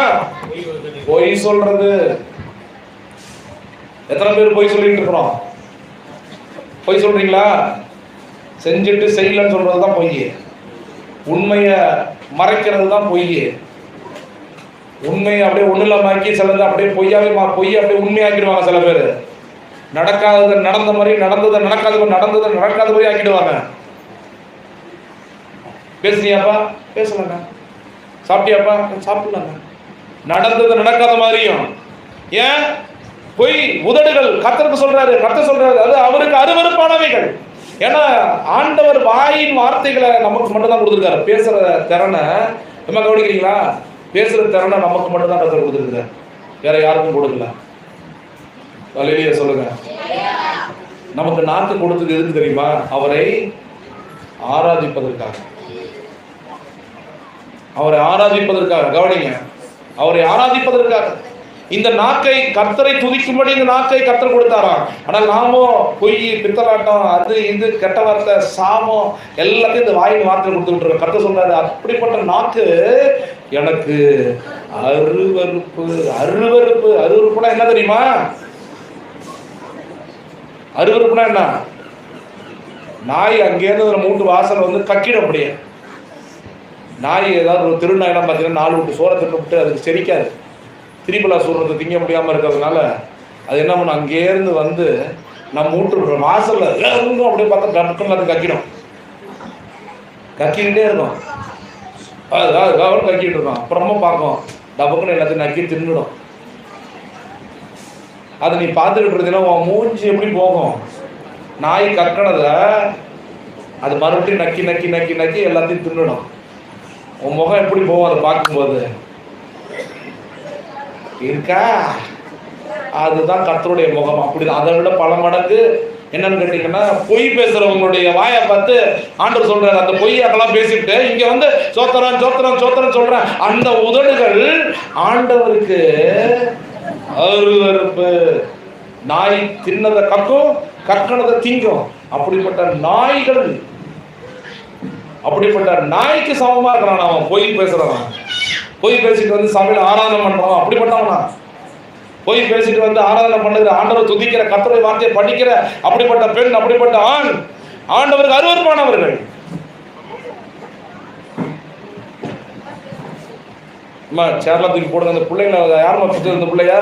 பொய் சொல்றது. எத்தனை பேர் பொய் சொல்லிட்டு இருக்கிறோம்? பொய் சொல்றீங்களா? செஞ்சுட்டு செய்யலன்னு சொல்றது தான் பொய். உண்மையை மறைக்கிறது தான் பொய். உண்மையை அப்படியே ஒண்ணு இல்லாமக்கி சிலது அப்படியே பொய்யாவே பொய்யை அப்படியே உண்மையாக்கிடுவாங்க. சில பேர் நடக்காதது நடந்த மாதிரி, நடந்ததை நடக்காத மாதிரி ஆக்கிடுவாங்க. பேசுனியாப்பா? பேசலங்க. சாப்பிட்டியாப்பா? சாப்பிடலாங்க. நடந்தது நடக்காத மாதிரியும். ஏன்? பொய் உதடுகள். கர்த்தருக்கு சொல்றாரு, கர்த்தர் சொல்றாரு அது அவருக்கு அருவருப்பானவைகள். ஏன்னா ஆண்டவர் வாயின் வார்த்தைகளை நமக்கு மட்டும் தான் கொடுத்துருக்காரு. பேசுற திறனை நம்ம கவனிக்கிறீங்களா? பேசுற திறனை நமக்கு மட்டும் தான் கர்த்தர் கொடுத்துருக்காரு, வேற யாருக்கும் கொடுக்கல. அல்லேலூயா சொல்லுங்க. நமக்கு நாக்கு கொடுத்தது எதுக்கு தெரியுமா? அவரை ஆராதிப்பதற்காக. அவரை ஆராதிப்பதற்காக. கவனிங்க, அவரை ஆராதிப்பதற்காக. இந்த நாக்கை கர்த்தரை துதிக்கும்படி இந்த நாக்கை கர்த்தர் கொடுத்தாராம். ஆனால் நாமோ பொய், பித்தலாட்டம், அது இது கெட்ட வார்த்தை, சாமம் எல்லாத்தையும் இந்த வாயின் வார்த்தை கொடுத்துக்கிட்டு இருக்கோம். கர்த்தர் சொல்றாரு அப்படிப்பட்ட நாக்கு எனக்கு அருவருப்பு. அருவருப்பு. அருவருப்புனா என்ன தெரியுமா? அருவருப்புனா என்ன? நாய் அங்கேருந்து நம்ம வீட்டு வாசல் வந்து கக்கிடும். அப்படியே நாய் ஏதாவது ஒரு திருநாயெல்லாம் பார்த்தீங்கன்னா 4 வீட்டு சோறை திட்டு அதுக்கு செரிக்காது. திரிபலா சூடுறது திங்க முடியாமல் இருக்கிறதுனால அது என்ன பண்ணும், அங்கேருந்து வந்து நம்ம வீட்டு வாசல்ல அப்படியே பார்த்தா டக்குன்னு அது கக்கிடும். கக்கிக்கிட்டே இருக்கும். அதுக்காக கக்கிட்டு இருக்கோம். அப்புறமா பார்க்கும் டபக்குன்னு எல்லாத்தையும் நக்கி தின்னுடும். அதை நீ பார்த்துக்கிட்டு இருந்தீங்கன்னா உன் மூஞ்சி எப்படி போகும்? நாய் கக்கனதை அது மறுபடியும் நக்கி நக்கி நக்கி நக்கி எல்லாத்தையும் தின்னுடும். உன் முகம் எப்படி போகும் அதை பார்க்கும்போது? இருக்கா? அதுதான் கர்த்தருடைய முகம். அப்படிதான். அதை விட பல மடங்கு என்னன்னு கேட்டீங்கன்னா, பொய் பேசுறவங்களுடைய வாயை பார்த்து ஆண்டவர் சொல்றாரு, அந்த பொய்யாக்கெல்லாம் பேசிட்டு இங்க வந்து சோத்திரம் சோத்திரம் சோத்திரம் சொல்றேன். அந்த உதடுகள் ஆண்டவருக்கு அருவருப்பு. நாய் தின்னதை கக்கும், கக்கனதை திங்கும். அப்படிப்பட்ட நாய்கள், அப்படிப்பட்ட நாய்க்கு சமமா இருக்கிறான் அவன். பொய் பேசுறவன், பொய் பேசிட்டு வந்து சபையில் ஆராதனை பண்றவன் அப்படிப்பட்டவனா? பொய் பேசிட்டு வந்து ஆராதனை பண்ணுகிற, ஆண்டவர் துதிக்கிற, கர்த்தருடைய வார்த்தையை படிக்கிற அப்படிப்பட்ட பெண், அப்படிப்பட்ட ஆண் ஆண்டவருக்கு அருவருப்பானவர்கள். சேர்ல தூக்கி போடுங்க. அந்த பிள்ளைங்கள யாருமா பிடிச்சது? அந்த பிள்ளையா?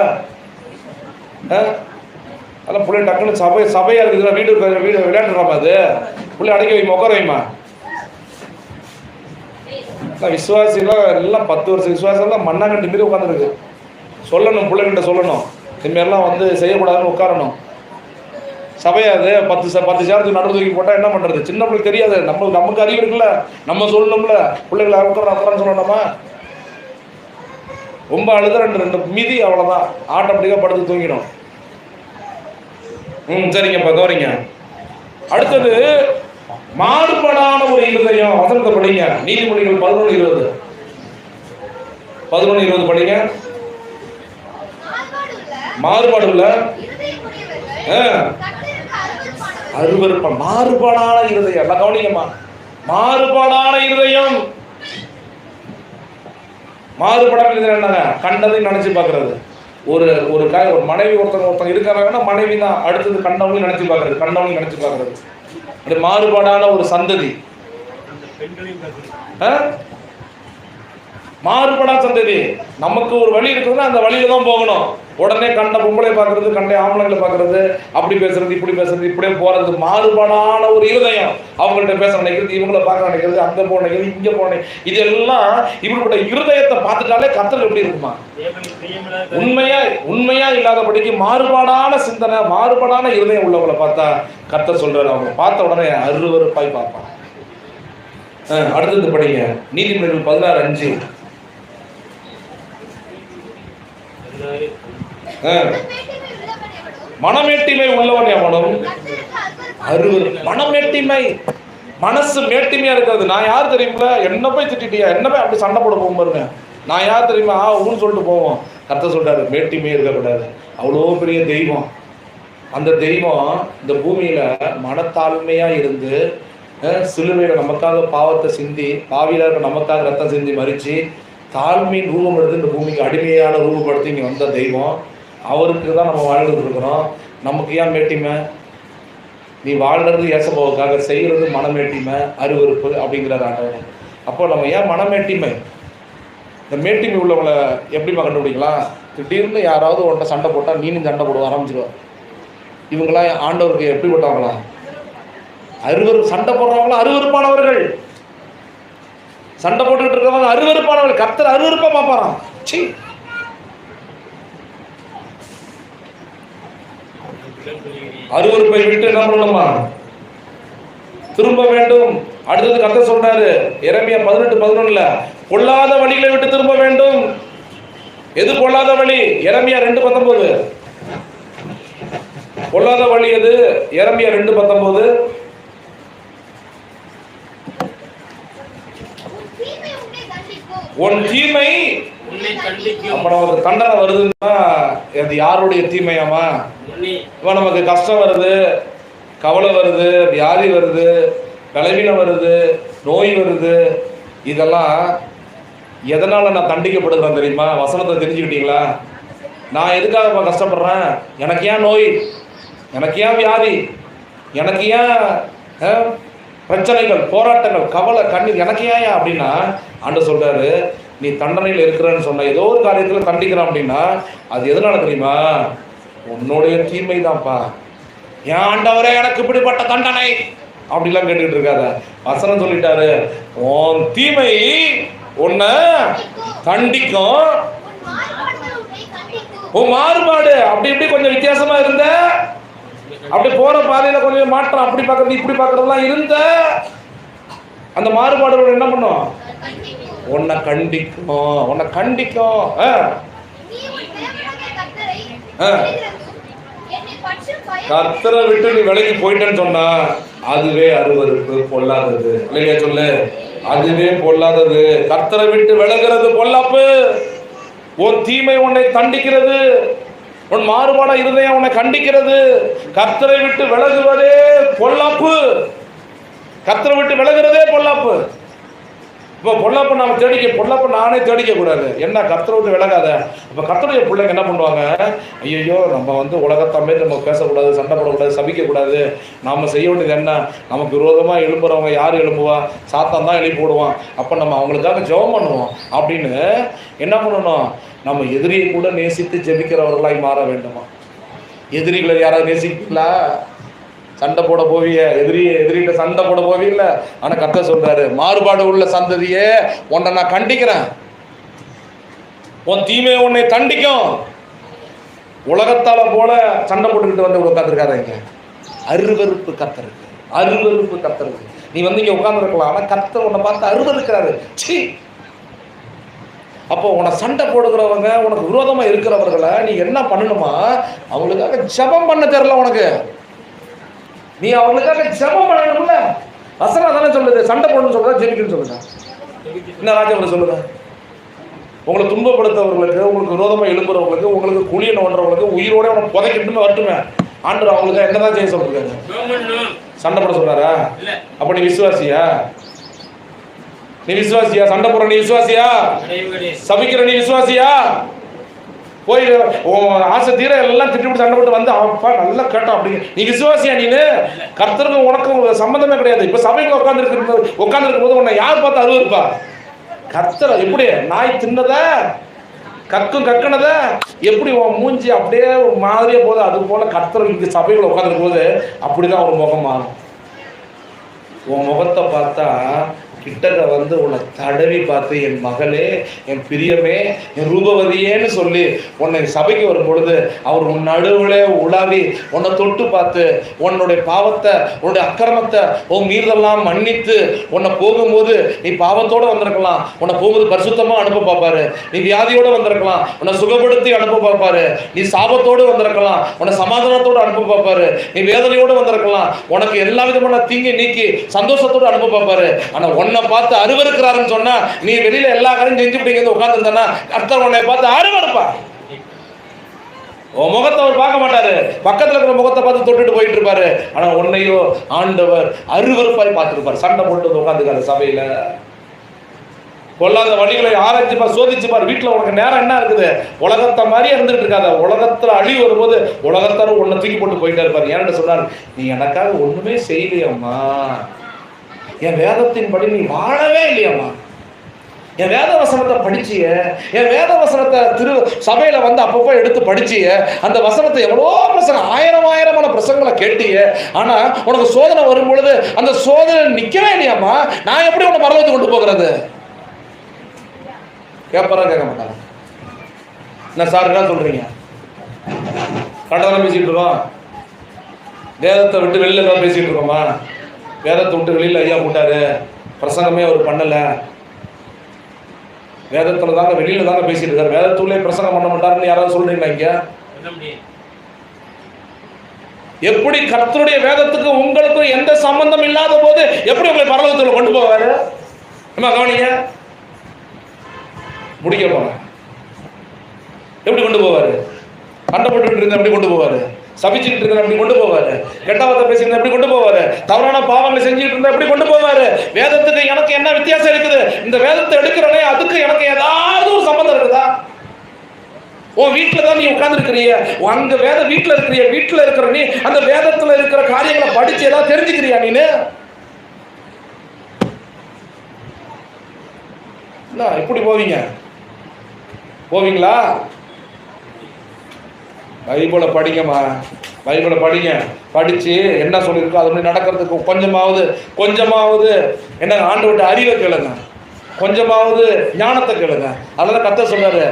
அதான் பிள்ளை டக்குன்னு சபையா இருக்குதுன்னா வீடு விளையாடுறாமா? அது பிள்ளை அடக்கி வைமா, உட்கார வைமா. விசுவாசிலாம் எல்லாம் 10 வருஷம் விசுவாசம்லாம் மண்ணாங்கட்டி மாரி உட்காந்துருக்கு. சொல்லணும், பிள்ளைகிட்ட சொல்லணும், இதுமாரிலாம் வந்து செய்யக்கூடாதுன்னு உட்காரணும். சபையாது 10 சேரத்துக்கு நடுவு தூக்கி போட்டால் என்ன பண்ணுறது? சின்ன பிள்ளைக்கு தெரியாது. நமக்கு அறிவு இருக்குல்ல, நம்ம சொல்லணும்ல. பிள்ளைகளை உட்காரன்னு சொல்லணுமா? ரொம்ப அழுத 2 மீதி அவ்வளோதான், ஆட்டோமேட்டிக்காக படுத்து தூங்கிடும். சரிங்கப்பா, கவனிங்க. அடுத்தது மாறுபாடான ஒரு இருதயம். வசனத்தை படிங்க. நீதிமொழிகள் 11:20. 11:20 படிங்க. மாறுபாடு உள்ள அருவருப்ப மாறுபாடான இருதயம். எல்லாம் கவனிங்கம்மா. மாறுபாடான இருதயம். மாறுபாடான இருதயம் என்னங்க? கண்டதையும் நினைச்சு பார்க்கறது. ஒரு மனைவி ஒருத்தங்க இருக்காங்கன்னா மனைவி தான். அடுத்தது கண்டவனையும் நினைச்சு பார்க்கறது. அது மாறுபாடான ஒரு சந்ததி. மாறுபடா சந்ததி. நமக்கு ஒரு வழி இருக்குதுன்னா அந்த வழியில தான் போகணும். உடனே கண்ட பொம்பளை பார்க்கறது, கண்ட ஆம்பளைங்களை பார்க்கறது, அப்படி பேசுறது, இப்படி பேசுறது, இப்படியே போறது. மாறுபாடான ஒரு இருதயம். அவங்கள்ட்ட பேச நினைக்கிறது, இவங்களை பார்க்க நினைக்கிறது, அங்க போக நினைக்கிறது, இங்க போன, இதெல்லாம் இப்படிப்பட்ட இருதயத்தை பார்த்துட்டாலே கர்த்தர் எப்படி இருக்குமா? உண்மையா இல்லாதபடிக்கு மாறுபாடான சிந்தனை, மாறுபாடான இருதயம் உள்ளவங்களை பார்த்தா கர்த்தர் சொல்றாரு, அவங்க பார்த்த உடனே அருவருப்பாய் பார்ப்பான். அடுத்தது படிங்க. நீதிமொழிகள் 16:5. மனமேட்டிமை உள்ளவன் எவனும் மனமேட்டிமை, மனசு மேட்டிமையா இருக்கிறது. நான் யார் தெரியுங்களா? என்ன போய் திட்டிட்டியா, என்ன போய் அப்படி சண்டை போட போகும் பாருங்க. நான் யார் தெரியுமா? ஊன்னு சொல்லிட்டு போவோம். கர்த்தர் சொல்றாரு மேட்டிமையே இருக்கக்கூடாது. அவ்வளோ பெரிய தெய்வம். அந்த தெய்வம் இந்த பூமியில மனத்தாழ்மையா இருந்து சிலுவையில நமக்காக பாவத்தை சிந்தி, பாவியில நமக்காக ரத்தம் சிந்தி மறிச்சு தாழ்மையின் ரூபம் எடுத்து இந்த பூமிக்கு அடிமையான ரூபப்படுத்தி இங்கே வந்த தெய்வம். அவருக்கு தான் நம்ம வாழ்ந்துட்டு இருக்கிறோம். நமக்கு ஏன் மேட்டிமை? நீ வாழ்றது ஏசப்பாவுக்காக, செய்கிறது மனமேட்டிமை, அருவருப்பு அப்படிங்கிறார் ஆண்டவர். அப்போ நம்ம ஏன் மனமேட்டிமை? இந்த மேட்டிமை உள்ளவங்களை எப்படிமா கண்டுபிடிக்கலாம்? திடீர்னு யாராவது உன்ட்ட சண்டை போட்டால் நீனும் சண்டை போட ஆரம்பிச்சிடுவார். இவங்களாம் ஆண்டவருக்கு எப்படிப்பட்டவங்களா? சண்டை போடுறவங்களாம் அருவருப்பானவர்கள். சண்டை போட்டுக்கிட்டு இருக்கிறவங்க அருவருப்பானவர்கள். கர்த்தர் அருவருப்பா பார்ப்பாராம். சீ, அருவருப்பை விட்டு என்ன பண்ணணுமா? திரும்ப வேண்டும். அடுத்தது கர்த்தர் சொல்றாரு எரேமியா 18:11, பொல்லாத வழிகளை விட்டு திரும்ப வேண்டும். எது பொல்லாத வழி? எரேமியா 2:19. பொல்லாத வழி எது? எரேமியா 2:19. உன் தீமை அப்ப நமக்கு தண்டனை வருதுன்னா அது யாருடைய தீமையாமா? இப்ப நமக்கு கஷ்டம் வருது, கவலை வருது, வியாதி வருது, பலவீனம் வருது, நோய் வருது, இதெல்லாம் எதனால நான் தண்டிக்கப்படுகிறேன் தெரியுமா? வசனத்தை தெரிஞ்சுக்கிட்டீங்களா? நான் எதுக்காக கஷ்டப்படுறேன்? எனக்கு ஏன் நோய்? எனக்கு ஏன் வியாதி? எனக்கு ஏன் பிரச்சனைகள், போராட்டங்கள், கவலை, கண்ணீர் எனக்கு ஏன் அப்படின்னா ஆண்டவர் சொல்றாரு, நீ தண்டனையில் இருக்கிறன்னு சொன்ன ஏதோ ஒரு காரியத்தில் தண்டிக்கிறான் அப்படின்னா அது எதனால தெரியுமா? உன்னுடைய தீமை தான்ப்பா. ஏன் ஆண்டவரே எனக்கு இப்படிப்பட்ட தண்டனை அப்படிலாம் கேட்டுக்கிட்டு இருக்காத. வசனம் சொல்லிட்டாரு, உன் தீமை உன்னை தண்டிக்கும், உன் மாறுபாடு அப்படி இப்படி கொஞ்சம் வித்தியாசமா இருந்த, அப்படி போற பாதையில கொஞ்சம் மாற்றம், அப்படி பார்க்கறது இப்படி பார்க்கறதுலாம் இருந்த அந்த மாறுபாடுகள் என்ன பண்ணும்? உன்னை கண்டிக்கும், உன்னை கண்டிக்கும். கர்த்தரை விட்டு நீ விலைக்கு போயிட்டேன்னு சொன்னா அதுவே அருவருப்பு, பொல்லாதது. இல்லையா சொல்லு, அதுவே பொல்லாதது. கர்த்தரை விட்டு விலகிறது பொல்லாப்பு. உன் தீமை உன்னை தண்டிக்கிறது, உன் மாறுபாட இருதயம் உன்னை கண்டிக்கிறது. கர்த்தரை விட்டு விலகுவதே பொல்லாப்பு. கர்த்தரை விட்டு விலகிறதே பொல்லாப்பு. இப்போ பொல்லாப்பு நாம பொல்லாப்பு நானே தேடிக்க கூடாது. என்ன கர்த்தரை விட்டு விலகாத. இப்போ கர்த்தருடைய பிள்ளைங்க என்ன பண்ணுவாங்க? ஐயோ நம்ம உலகத்தமே நம்ம பேசக்கூடாது, சண்டை போடக்கூடாது, சபிக்கக்கூடாது. நாம் செய்ய வேண்டியது என்ன? நமக்கு விரோதமாக எழும்புறவங்க யார் எழும்புவா? சாத்தான் தான் எழுப்பி போடுவான். அப்போ நம்ம அவங்களுக்காக ஜெபம் பண்ணுவோம் அப்படின்னு என்ன பண்ணணும்? நம்ம எதிரியை கூட நேசித்து ஜெபிக்கிறவர்களாய் மாற வேண்டுமா? எதிரிகளை யாராவது நேசிப்பீங்களா? சண்டை போட போவிய, எதிரிகிட்ட சண்டை போட போவீல்ல. ஆனா கர்த்தர் சொல்றாரு, மாறுபாடு உள்ள சந்ததியே உன்னை நான் கண்டிக்கிறேன், உன் தீமையை உன்னை தண்டிக்கும். உலகத்தால போல சண்டை போட்டுக்கிட்டு வந்து உட்காந்துருக்காதீங்க. அருவருப்பு கர்த்தருக்கு, அருவருப்பு கர்த்தருக்கு. நீ இங்க உட்காந்துருக்கலாம், ஆனா கர்த்தர் உன்னை பார்த்து அருவருக்கிறாரு. சீ. அப்போ உன்னை சண்டை போடுகிறவங்க, உனக்கு விரோதமா இருக்கிறவர்களை நீ என்ன பண்ணணுமா? அவங்களுக்காக ஜெபம் பண்ண தெரியல உனக்கு. நீ அவங்களுக்காக ஜெபம் பண்ணணும்ல. வசனம் தானே சொல்லுது, சண்டை போடணும்னு சொல்றா, ஜெபிக்கணும்னு சொல்லுதா? என்ன ராஜா சொல்லுதா? உங்களை துன்பப்படுத்தவர்களுக்கு, உங்களுக்கு விரோதமா எழுப்புறவங்களுக்கு, உங்களுக்கு குழிய நோன்றவங்களுக்கு உயிரோட உனக்கு புதைக்கட்டுமே வரட்டுமே. ஆண்டவர் அவங்களுக்கு என்னதான் செய்ய சொல்றாரு? சண்டை போட சொல்றாரா? அப்ப நீ விசுவாசியா? நீ விசுவாசியா? சண்டை போடுற நீ விசுவாசியா? சபிக்கிற நீ விசுவாசியா? போய் ஆசை தீர எல்லாம் திட்டு சண்டை போட்டு வந்து அவப்பா நல்லா கேட்டான் அப்படிங்க. நீ விசுவாசியா? நீனு கர்த்தருக்கு உனக்கு சம்பந்தமே கிடையாது. இப்ப சபைக்குள்ள உட்கார்ந்துருக்கும் போது உன்னை யார் பார்த்து அருவருப்பா? கர்த்தர் எப்படி நாய் தின்னத கக்கனத எப்படி உன் மூஞ்சி அப்படியே ஒரு மாதிரியே போது, அது போல கர்த்தர் இங்க சபைக்குள்ள உட்காந்துருக்கும் போது அப்படிதான் ஒரு முகம் மாறும். உன் முகத்தை பார்த்தா கிட்டக்க உன்னை தடவி பார்த்து, என் மகளே, என் பிரியமே, என் ரூபவதியேன்னு சொல்லி உன்னை சபைக்கு வரும் பொழுது அவர் உன் நடுவுல உலாவி உன்னை தொட்டு பார்த்து உன்னுடைய பாவத்தை, உன்னுடைய அக்கிரமத்தை, உன் மீறதெல்லாம் மன்னித்து உன்னை போகும்போது நீ பாவத்தோடு வந்திருக்கலாம், உன்னை போகும்போது பரிசுத்தமா அனுப்ப பார்ப்பாரு. நீ வியாதியோடு வந்திருக்கலாம், உன்னை சுகப்படுத்தி அனுப்ப பார்ப்பாரு. நீ சாபத்தோடு வந்திருக்கலாம், உன்னை சமாதானத்தோடு அனுப்ப பார்ப்பாரு. நீ வேதனையோடு வந்திருக்கலாம், உனக்கு எல்லா விதமான தீங்கை நீக்கி சந்தோஷத்தோடு அனுப்ப பார்ப்பாரு. ஆனா உன்னை பார்த்து அருவருக்கிறாருன்னு சொன்னா, நீ வெளியில எல்லா காரியம் செஞ்சுட்டு உட்கார்ந்து இருந்தா கர்த்தர் உன்னை பார்த்து அருவருப்பா. உன் முகத்தை அவர் பார்க்க மாட்டாரு, பக்கத்துல இருக்கிற முகத்தை பார்த்து தொட்டுட்டு போயிட்டு இருப்பாரு. ஆனா உன்னையோ ஆண்டவர் அருவருப்பாய் பார்த்துருப்பாரு. சண்டை போட்டு உட்காந்துக்காரு சபையில. கொள்ளாத வழிகளை ஆராய்ச்சிப்பார், சோதிச்சுப்பார். வீட்டில் உனக்கு நேரம் என்ன இருக்குது? உலகத்தை மாதிரியே இருந்துகிட்டு இருக்காத. உலகத்தில் அழிவு வரும்போது உலகத்தாரும் ஒன்றை தூக்கி போட்டு போயிட்டே இருப்பார். ஏன்னு சொன்னார், நீ எனக்காக ஒன்றுமே செய்யலையம்மா, என் வேதத்தின்படி நீ வாழவே இல்லையம்மா, என் வேத வசனத்தை படிச்சிய, என் வேத வசனத்தை சபையில வந்து அப்பப்போ எடுத்து படிச்சிய, அந்த வசனத்தை எவ்வளோ பிரசங்கம், ஆயிரமான பிரசங்களை கேட்டிய, ஆனா உனக்கு சோதனை வரும் பொழுது அந்த சோதனை நிக்கவே இல்லையாம்மா, நான் எப்படி உன்னை பரலோகத்துக்கு கொண்டு போகிறது? கேட்பாரா? கேட்க மாட்டாங்க. என்ன சார் என்ன சொல்றீங்க? கண்டதான பேசிட்டு இருக்கோம். வேதத்தை விட்டு வெளியில தான் பேசிட்டு இருக்கோமா? வேதத்தை விட்டு வெளியில ஐயா போட்டாரு, பிரசங்கமே அவர் பண்ணல, வேதத்துல தாங்க வெளியில தாங்க பேசிட்டு இருக்காரு, வேதத்துள்ளே பிரசங்கம் பண்ண மாட்டாருன்னு யாராவது சொல்றீங்களா? இங்க எப்படி கர்த்தருடைய வேதத்துக்கு உங்களுக்கு எந்த சம்பந்தம் இல்லாத போது எப்படி உங்களை பரலோகத்துல கொண்டு போவாரு? கவனிங்க, முடிக்க போறேன். எப்படி கொண்டு போவாரு? சண்டை போட்டுட்டு இருந்தா எப்படி கொண்டு போவாரு? சபிச்சுட்டு இருந்தா எப்படி கொண்டு போவாரு? கெட்ட வார்த்தை பேசிட்டு எப்படி கொண்டு போவாரு? தவறான பாவங்களை செஞ்சுட்டு இருந்தா எப்படி கொண்டு போவாரு? வேதத்துக்கு எனக்கு என்ன வித்தியாசம் இருக்குது? இந்த வேதத்தை எடுக்கிறனே அதுக்கு எனக்கு ஏதாவது ஒரு சம்பந்தம் இருக்குதா? உன் வீட்டுல தான் நீ உட்கார்ந்து இருக்கிறீங்க, அங்க வேத வீட்டுல இருக்கிறீங்க, வீட்டுல இருக்கிற நீ அந்த வேதத்துல இருக்கிற காரியங்களை படிச்சு ஏதாவது தெரிஞ்சுக்கிறியா? நீனு எப்படி போவீங்க? போவீங்களா? பைபிளை படிங்கம்மா, பைபிளை படிங்க. படிச்சு என்ன சொல்லியிருக்கோ அது மாதிரி நடக்கிறதுக்கு கொஞ்சமாவது என்ன ஆண்டவர்கிட்ட அறிவை கேளுங்க, கொஞ்சமாவது ஞானத்தை கேளுங்க. அதெல்லாம் கர்த்தர் சொல்றாரு,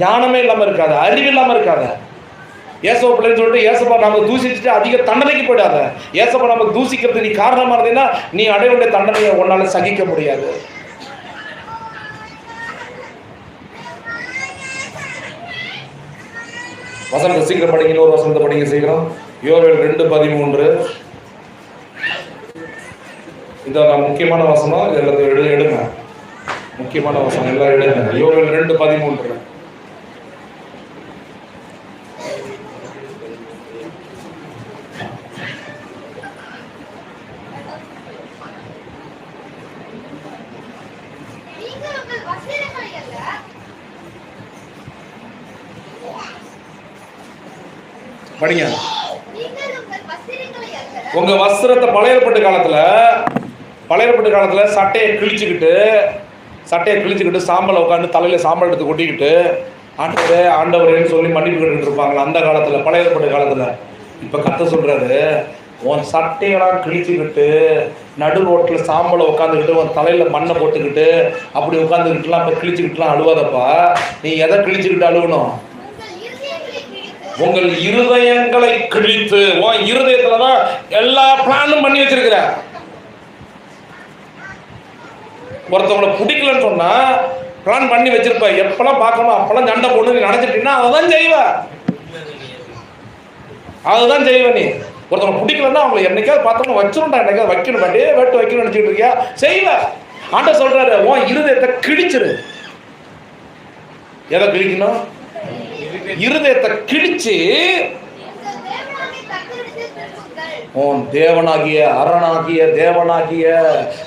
ஞானமே இல்லாம இருக்காது, அறிவு இல்லாம இருக்காது. ஏசப்பா பிள்ளைன்னு சொல்லிட்டு ஏசப்பா நம்ம தூசிச்சுட்டு அதிக தண்டனைக்கு போயிடாத. ஏசப்பா நம்ம தூசிக்கிறது நீ காரணமா இருந்தீங்கன்னா நீ அடைய வேண்டிய தண்டனையை உன்னால சகிக்க முடியாது. வசனத்தை சீக்கிரம் படிங்க, இன்னொரு வசனத்தை படிங்க சீக்கிரம். யோவேல் 2:13. இதான் முக்கியமான வசனம், எல்லாத்தையும் எடுங்க. முக்கியமான வசனம் எல்லாம் எடுங்க. யோவேல் 2:13. படிங்க. உங்க வஸ்திரத்தை பழைய காலத்துல சட்டையை கிழிச்சுக்கிட்டு சாம்பலை உட்காந்து தலையில சாம்பல் எடுத்து கொட்டிக்கிட்டு ஆண்டவரேன்னு சொல்லி மன்னிப்பு கேட்டுட்டு இருப்பாங்களா அந்த காலத்துல, பழைய காலத்துல. இப்ப கர்த்தர் சொல்றாரு, உன் சட்டையெல்லாம் கிழிச்சுக்கிட்டு நடு ரோட்டில் சாம்பலை உட்காந்துக்கிட்டு உன் தலையில மண்ணை போட்டுக்கிட்டு அப்படி உட்காந்துக்கிட்டுலாம் இப்போ கிழிச்சுக்கிட்டுலாம் அழுவாதப்பா. நீ எதை கிழிச்சுக்கிட்டு அழுகணும்? உங்கள் இருதயங்களை கிழித்து, உன் இருதயத்துலதான் எல்லா பிளானும் பண்ணி வச்சிருக்கிற. ஒருத்தவங்களை பிடிக்கலன்னு சொன்னா பிளான் பண்ணி வச்சிருப்ப, எப்பெல்லாம் பார்க்கணும் அப்பெல்லாம் சண்டை போட்டு நீ நினைச்சிட்டீங்கன்னா அதுதான் செய்வ. நீ ஒருத்தவங்க பிடிக்கலன்னா அவங்களை என்னைக்காவது பார்த்தோம்னா வச்சிருந்தா, என்னைக்காவது வைக்கணும், வேட்டு வைக்கணும்னு நினைச்சிட்டு இருக்கியா? செய்வ. ஆண்டவர் சொல்றாரு, உன் இருதயத்தை கிழிச்சிரு. எதை கிழிக்கணும்? இருதயத்தை கிழிச்சு உன் தேவனாகிய அரணாகிய தேவனாகிய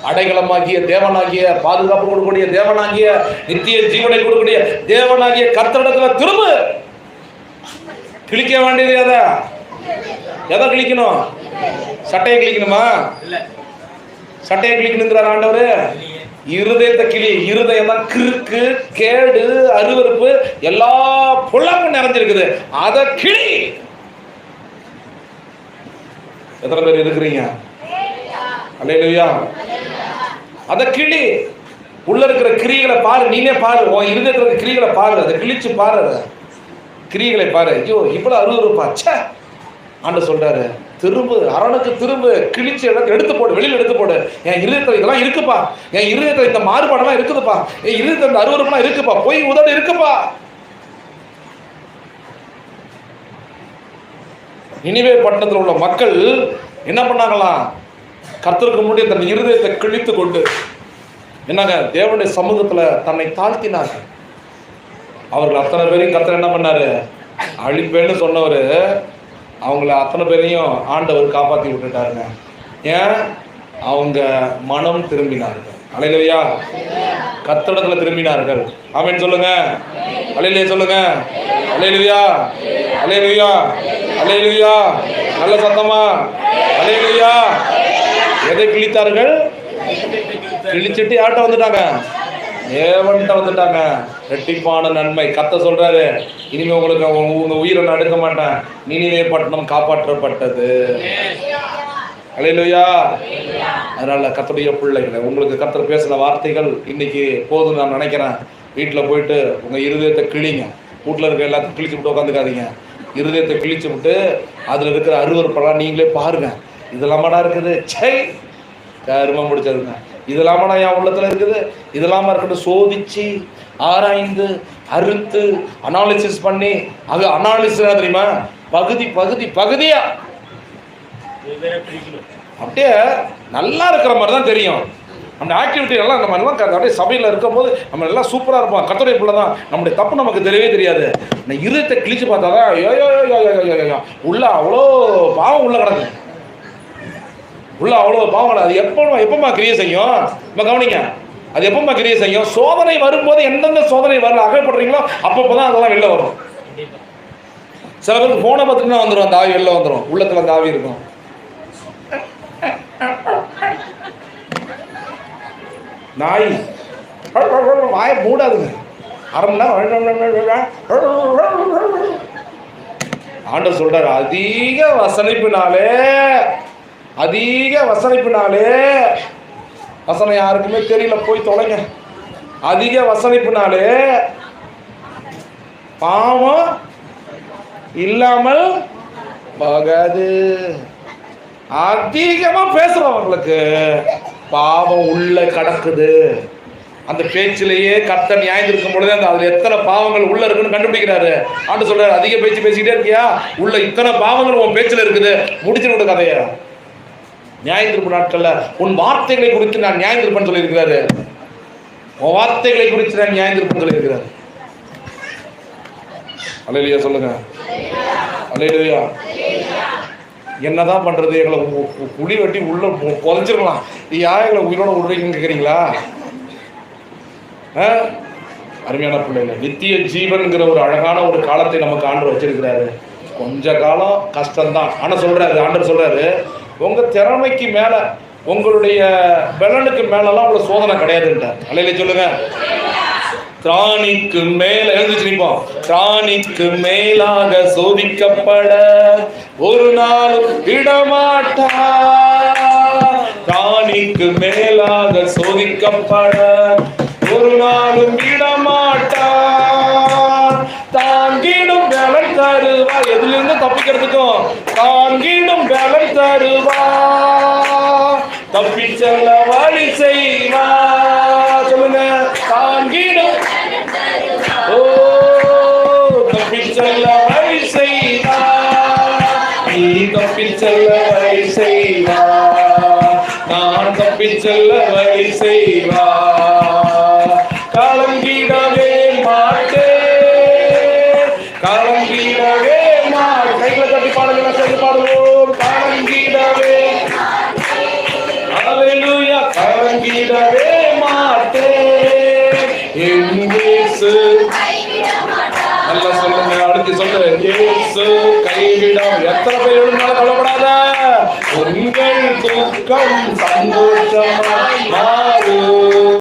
அடைக்கலமாகிய தேவனாகிய பாதுகாப்பு கொடுக்கக்கூடிய தேவனாகிய நித்திய ஜீவனை கொடுக்கக்கூடிய தேவனாகிய கர்த்தரிடத்துல திரும்ப. கிழிக்க வேண்டியது எதை கிழிக்கணும்? சட்டையை கிழிக்கணுமா? சட்டையை கிழிக்கணுங்கிறார் ஆண்டவரு. இருதயத்தை கிளி. இருதயம் தான் கிறுக்கு, கேடு, அருவருப்பு எல்லா பொல்லாங்கும் நிறைஞ்சிருக்குது. அதை கிளி. எத்தனை பேர் இருக்கிறீங்க? அல்லேலூயா. அதை கிளி. உள்ள இருக்கிற கிரியைகளை பாரு, நீனே பாரு. உன் இருதயத்துல இருக்கிற கிரியைகளை பாரு, அதை கிழிச்சு பாரு, அதை கிரியைகளை பாரு. ஐயோ இவ்வளவு அருவருப்பா, ச்சே. ஆண்டவர் சொல்றாரு, திரும்பு, அரணுக்கு திரும்பு, கிழிச்சு எடுத்து போடு, வெளியில் எடுத்து போடு. என் இருதயத்தில் இதெல்லாம் இருக்குப்பா, என் இருதயத்தில் இந்த மாறுபாடெல்லாம் இருக்குதுப்பா, என் இருதயத்தில் இந்த அருவருப்பெல்லாம் இருக்குப்பா, போய் உதடு இருக்குப்பா. நினிவே பட்டணத்தில் உள்ள மக்கள் என்ன பண்ணாங்களாம்? கர்த்தருக்கு முன்னாடி தன் இருதயத்தை கிழித்து கொண்டு என்னங்க தேவனுடைய சமூகத்துல தன்னை தாழ்த்தினாங்க. அவர்கள் அத்தனை பேரையும் கர்த்தர் என்ன பண்ணாரு? அழிப்பேன்னு சொன்னவர் அவங்கள அத்தனை பேரையும் ஆண்டவர் காப்பாற்றி விட்டுட்டாருங்க. ஏன்? அவங்க மனம் திரும்பினார்கள். அல்லேலூயா. கர்த்தரிடத்துல திரும்பினார்கள். ஆமென் சொல்லுங்க. அல்லேலூயா சொல்லுங்க. அல்லேலூயா, அல்லேலூயா, அல்லேலூயா. நல்ல சத்தமா அல்லேலூயா. எதை கிழித்தார்கள்? கிழிச்சிட்டு யார்கிட்ட வந்துட்டாங்க? தேவன்கிட்ட வந்துட்டாங்க. ரெட்டிப்பான நன்மை. கர்த்தர் சொல்றாரு, இனிமே உங்களுக்கு உங்க உயிரை நான் எடுக்க மாட்டேன். நினிவே பட்டணம் காப்பாற்றப்பட்டது. அல்லேலூயா. அதனால கர்த்தருடைய பிள்ளைகளை, உங்களுக்கு கர்த்தர் பேசின வார்த்தைகள் இன்னைக்கு போதும் நான் நினைக்கிறேன். வீட்டில் போயிட்டு உங்க இருதயத்தை கிழிங்க. வீட்டில் இருக்க எல்லாத்தையும் கிழிச்சு விட்டு உட்காந்துக்காதீங்க. இருதயத்தை கிழிச்சு விட்டு அதில் இருக்கிற அருவருப்பெல்லாம் நீங்களே பாருங்க. இதெல்லாமாடா இருக்குது, சை கருமம் முடிச்சதுங்க. இதெல்லாமாடா என் உள்ளத்துல இருக்குது, இதெல்லாமா இருக்கட்டும். சோதிச்சு ஆராய்ந்து அறுத்து அனாலிசிஸ் பண்ணி, அது அனாலிசிஸ் தெரியுமா, பகுதி பகுதி பகுதியா அப்படியே நல்லா இருக்கிற மாதிரி தான் தெரியும். அந்த ஆக்டிவிட்டி எல்லாம் நம்ம எல்லாம் அப்படியே சபையில் இருக்கும் போது நம்ம எல்லாம் சூப்பராக இருப்போம். கர்த்தருடைய பிள்ளை தான். நம்முடைய தப்பு நமக்கு தெரியவே தெரியாது. நான் இருதயத்தை கிழிச்சு பார்த்தாதான் உள்ள அவ்வளோ பாவம் உள்ள கிடக்கு. உள்ள அவ்வளோ பாவம் கிடக்கு. அது எப்பமா கிரியை செய்யும்? நம்ம கவனிங்க, அது எப்பமா கிரியை செய்யும்? சோதனை வரும்போது எந்தெந்த சோதனை வரல அகப்படுறீங்களோ அப்பப்போ தான் அதெல்லாம் வெளில வரும். சில பேருக்கு ஃபோனை பார்த்துட்டுனா வந்துடும், அந்த ஆவி வெளில வந்துடும். உள்ளத்தில் அந்த ஆவி இருக்கும். நாய் வாயை மூடாதுங்க. அரை மணி நேரம் ஆண்டவர் சொல்றாரு, அதிக வசனிப்பினாலே வசனம் யாருக்குமே தெரியல, போய் தொலைங்க. அதிக வசனிப்பினாலே பாவம் இல்லாமல் போகாது. அதிகமா பேசுறவங்களுக்கு பாவம் உள்ள கடக்குது. அந்த பேச்சிலேயே கர்த்தர் நியாயம் இருக்கும் பொழுது அந்த அதுல எத்தனை பாவங்கள் உள்ள இருக்குன்னு கண்டுபிடிக்கிறாரு. ஆண்டு சொல்றாரு, அதிக பேச்சு பேசிக்கிட்டே இருக்கியா, உள்ள இத்தனை பாவங்கள் உன் பேச்சுல இருக்குது, முடிச்சுட்டு கதைய. நியாயத்திருப்பு நாட்கள்ல உன் வார்த்தைகளை குறித்து நான் நியாயத்திருப்பேன்னு சொல்லி இருக்கிறாரு. உன் வார்த்தைகளை குறித்து நான் நியாயத்திருப்பேன்னு சொல்லி இருக்கிறாரு. அல்லேலூயா சொல்லுங்க. அல்லேலூயா. என்னதான் பண்றது? எங்களை புளி வெட்டி உள்ள புதைச்சிருக்கலாம். யார் எங்களை உயிரோட விடுறீங்கன்னு கேட்குறீங்களா? அருமையான பிள்ளைங்க, நித்திய ஜீவன்கிற ஒரு அழகான ஒரு காலத்தை நமக்கு ஆண்டவர் வச்சிருக்கிறாரு. கொஞ்ச காலம் கஷ்டம்தான். ஆனால் சொல்றாரு, ஆண்டவர் சொல்றாரு, உங்க திறமைக்கு மேல உங்களுடைய பலனுக்கு மேலெல்லாம் உங்களை சோதனை கிடையாதுன்றார். அல்லேலூயா சொல்லுங்க. திராணிக்கு மேல எழுந்துச்சு நிற்போம். திராணிக்கு மேலாக சோதிக்கப்பட ஒரு நாளும் விடமாட்டா. திராணிக்கு மேலாக சோதிக்கப்பட ஒரு நாளும் விடமாட்டா. தாங்கிடும் பலன் தருவா. எதுல இருந்து தப்பிக்கிறதுக்கும் தாங்கிடும் பலன் தருவா. தப்பி செல்ல வழி செய்வா. சொல்லுங்க. தாங்கிடும் தப்பி செல்ல வழி செய்வா. நீ தப்பி செல்ல வழி செய்வா. நான் தப்பி செல்ல வழி செய்வா. கலங்கிடவே மாட்டேன், கலங்கிடவே மாட்டேன். கைகளை தட்டி பாடுங்க, சேர்ந்து பாடுவோம். கலங்கிடவே, அல்லேலூயா, கலங்கிடவே மாட்டேன். என் இயேசு, நல்லா சொல்லுங்க, அடுத்து சொல்லுங்க. இயேசு கைவிடாம. எத்தனை பேர் எழுந்தாலும் கவலைப்படாத. உங்கள் துக்கம் சந்தோஷமா மாறும்.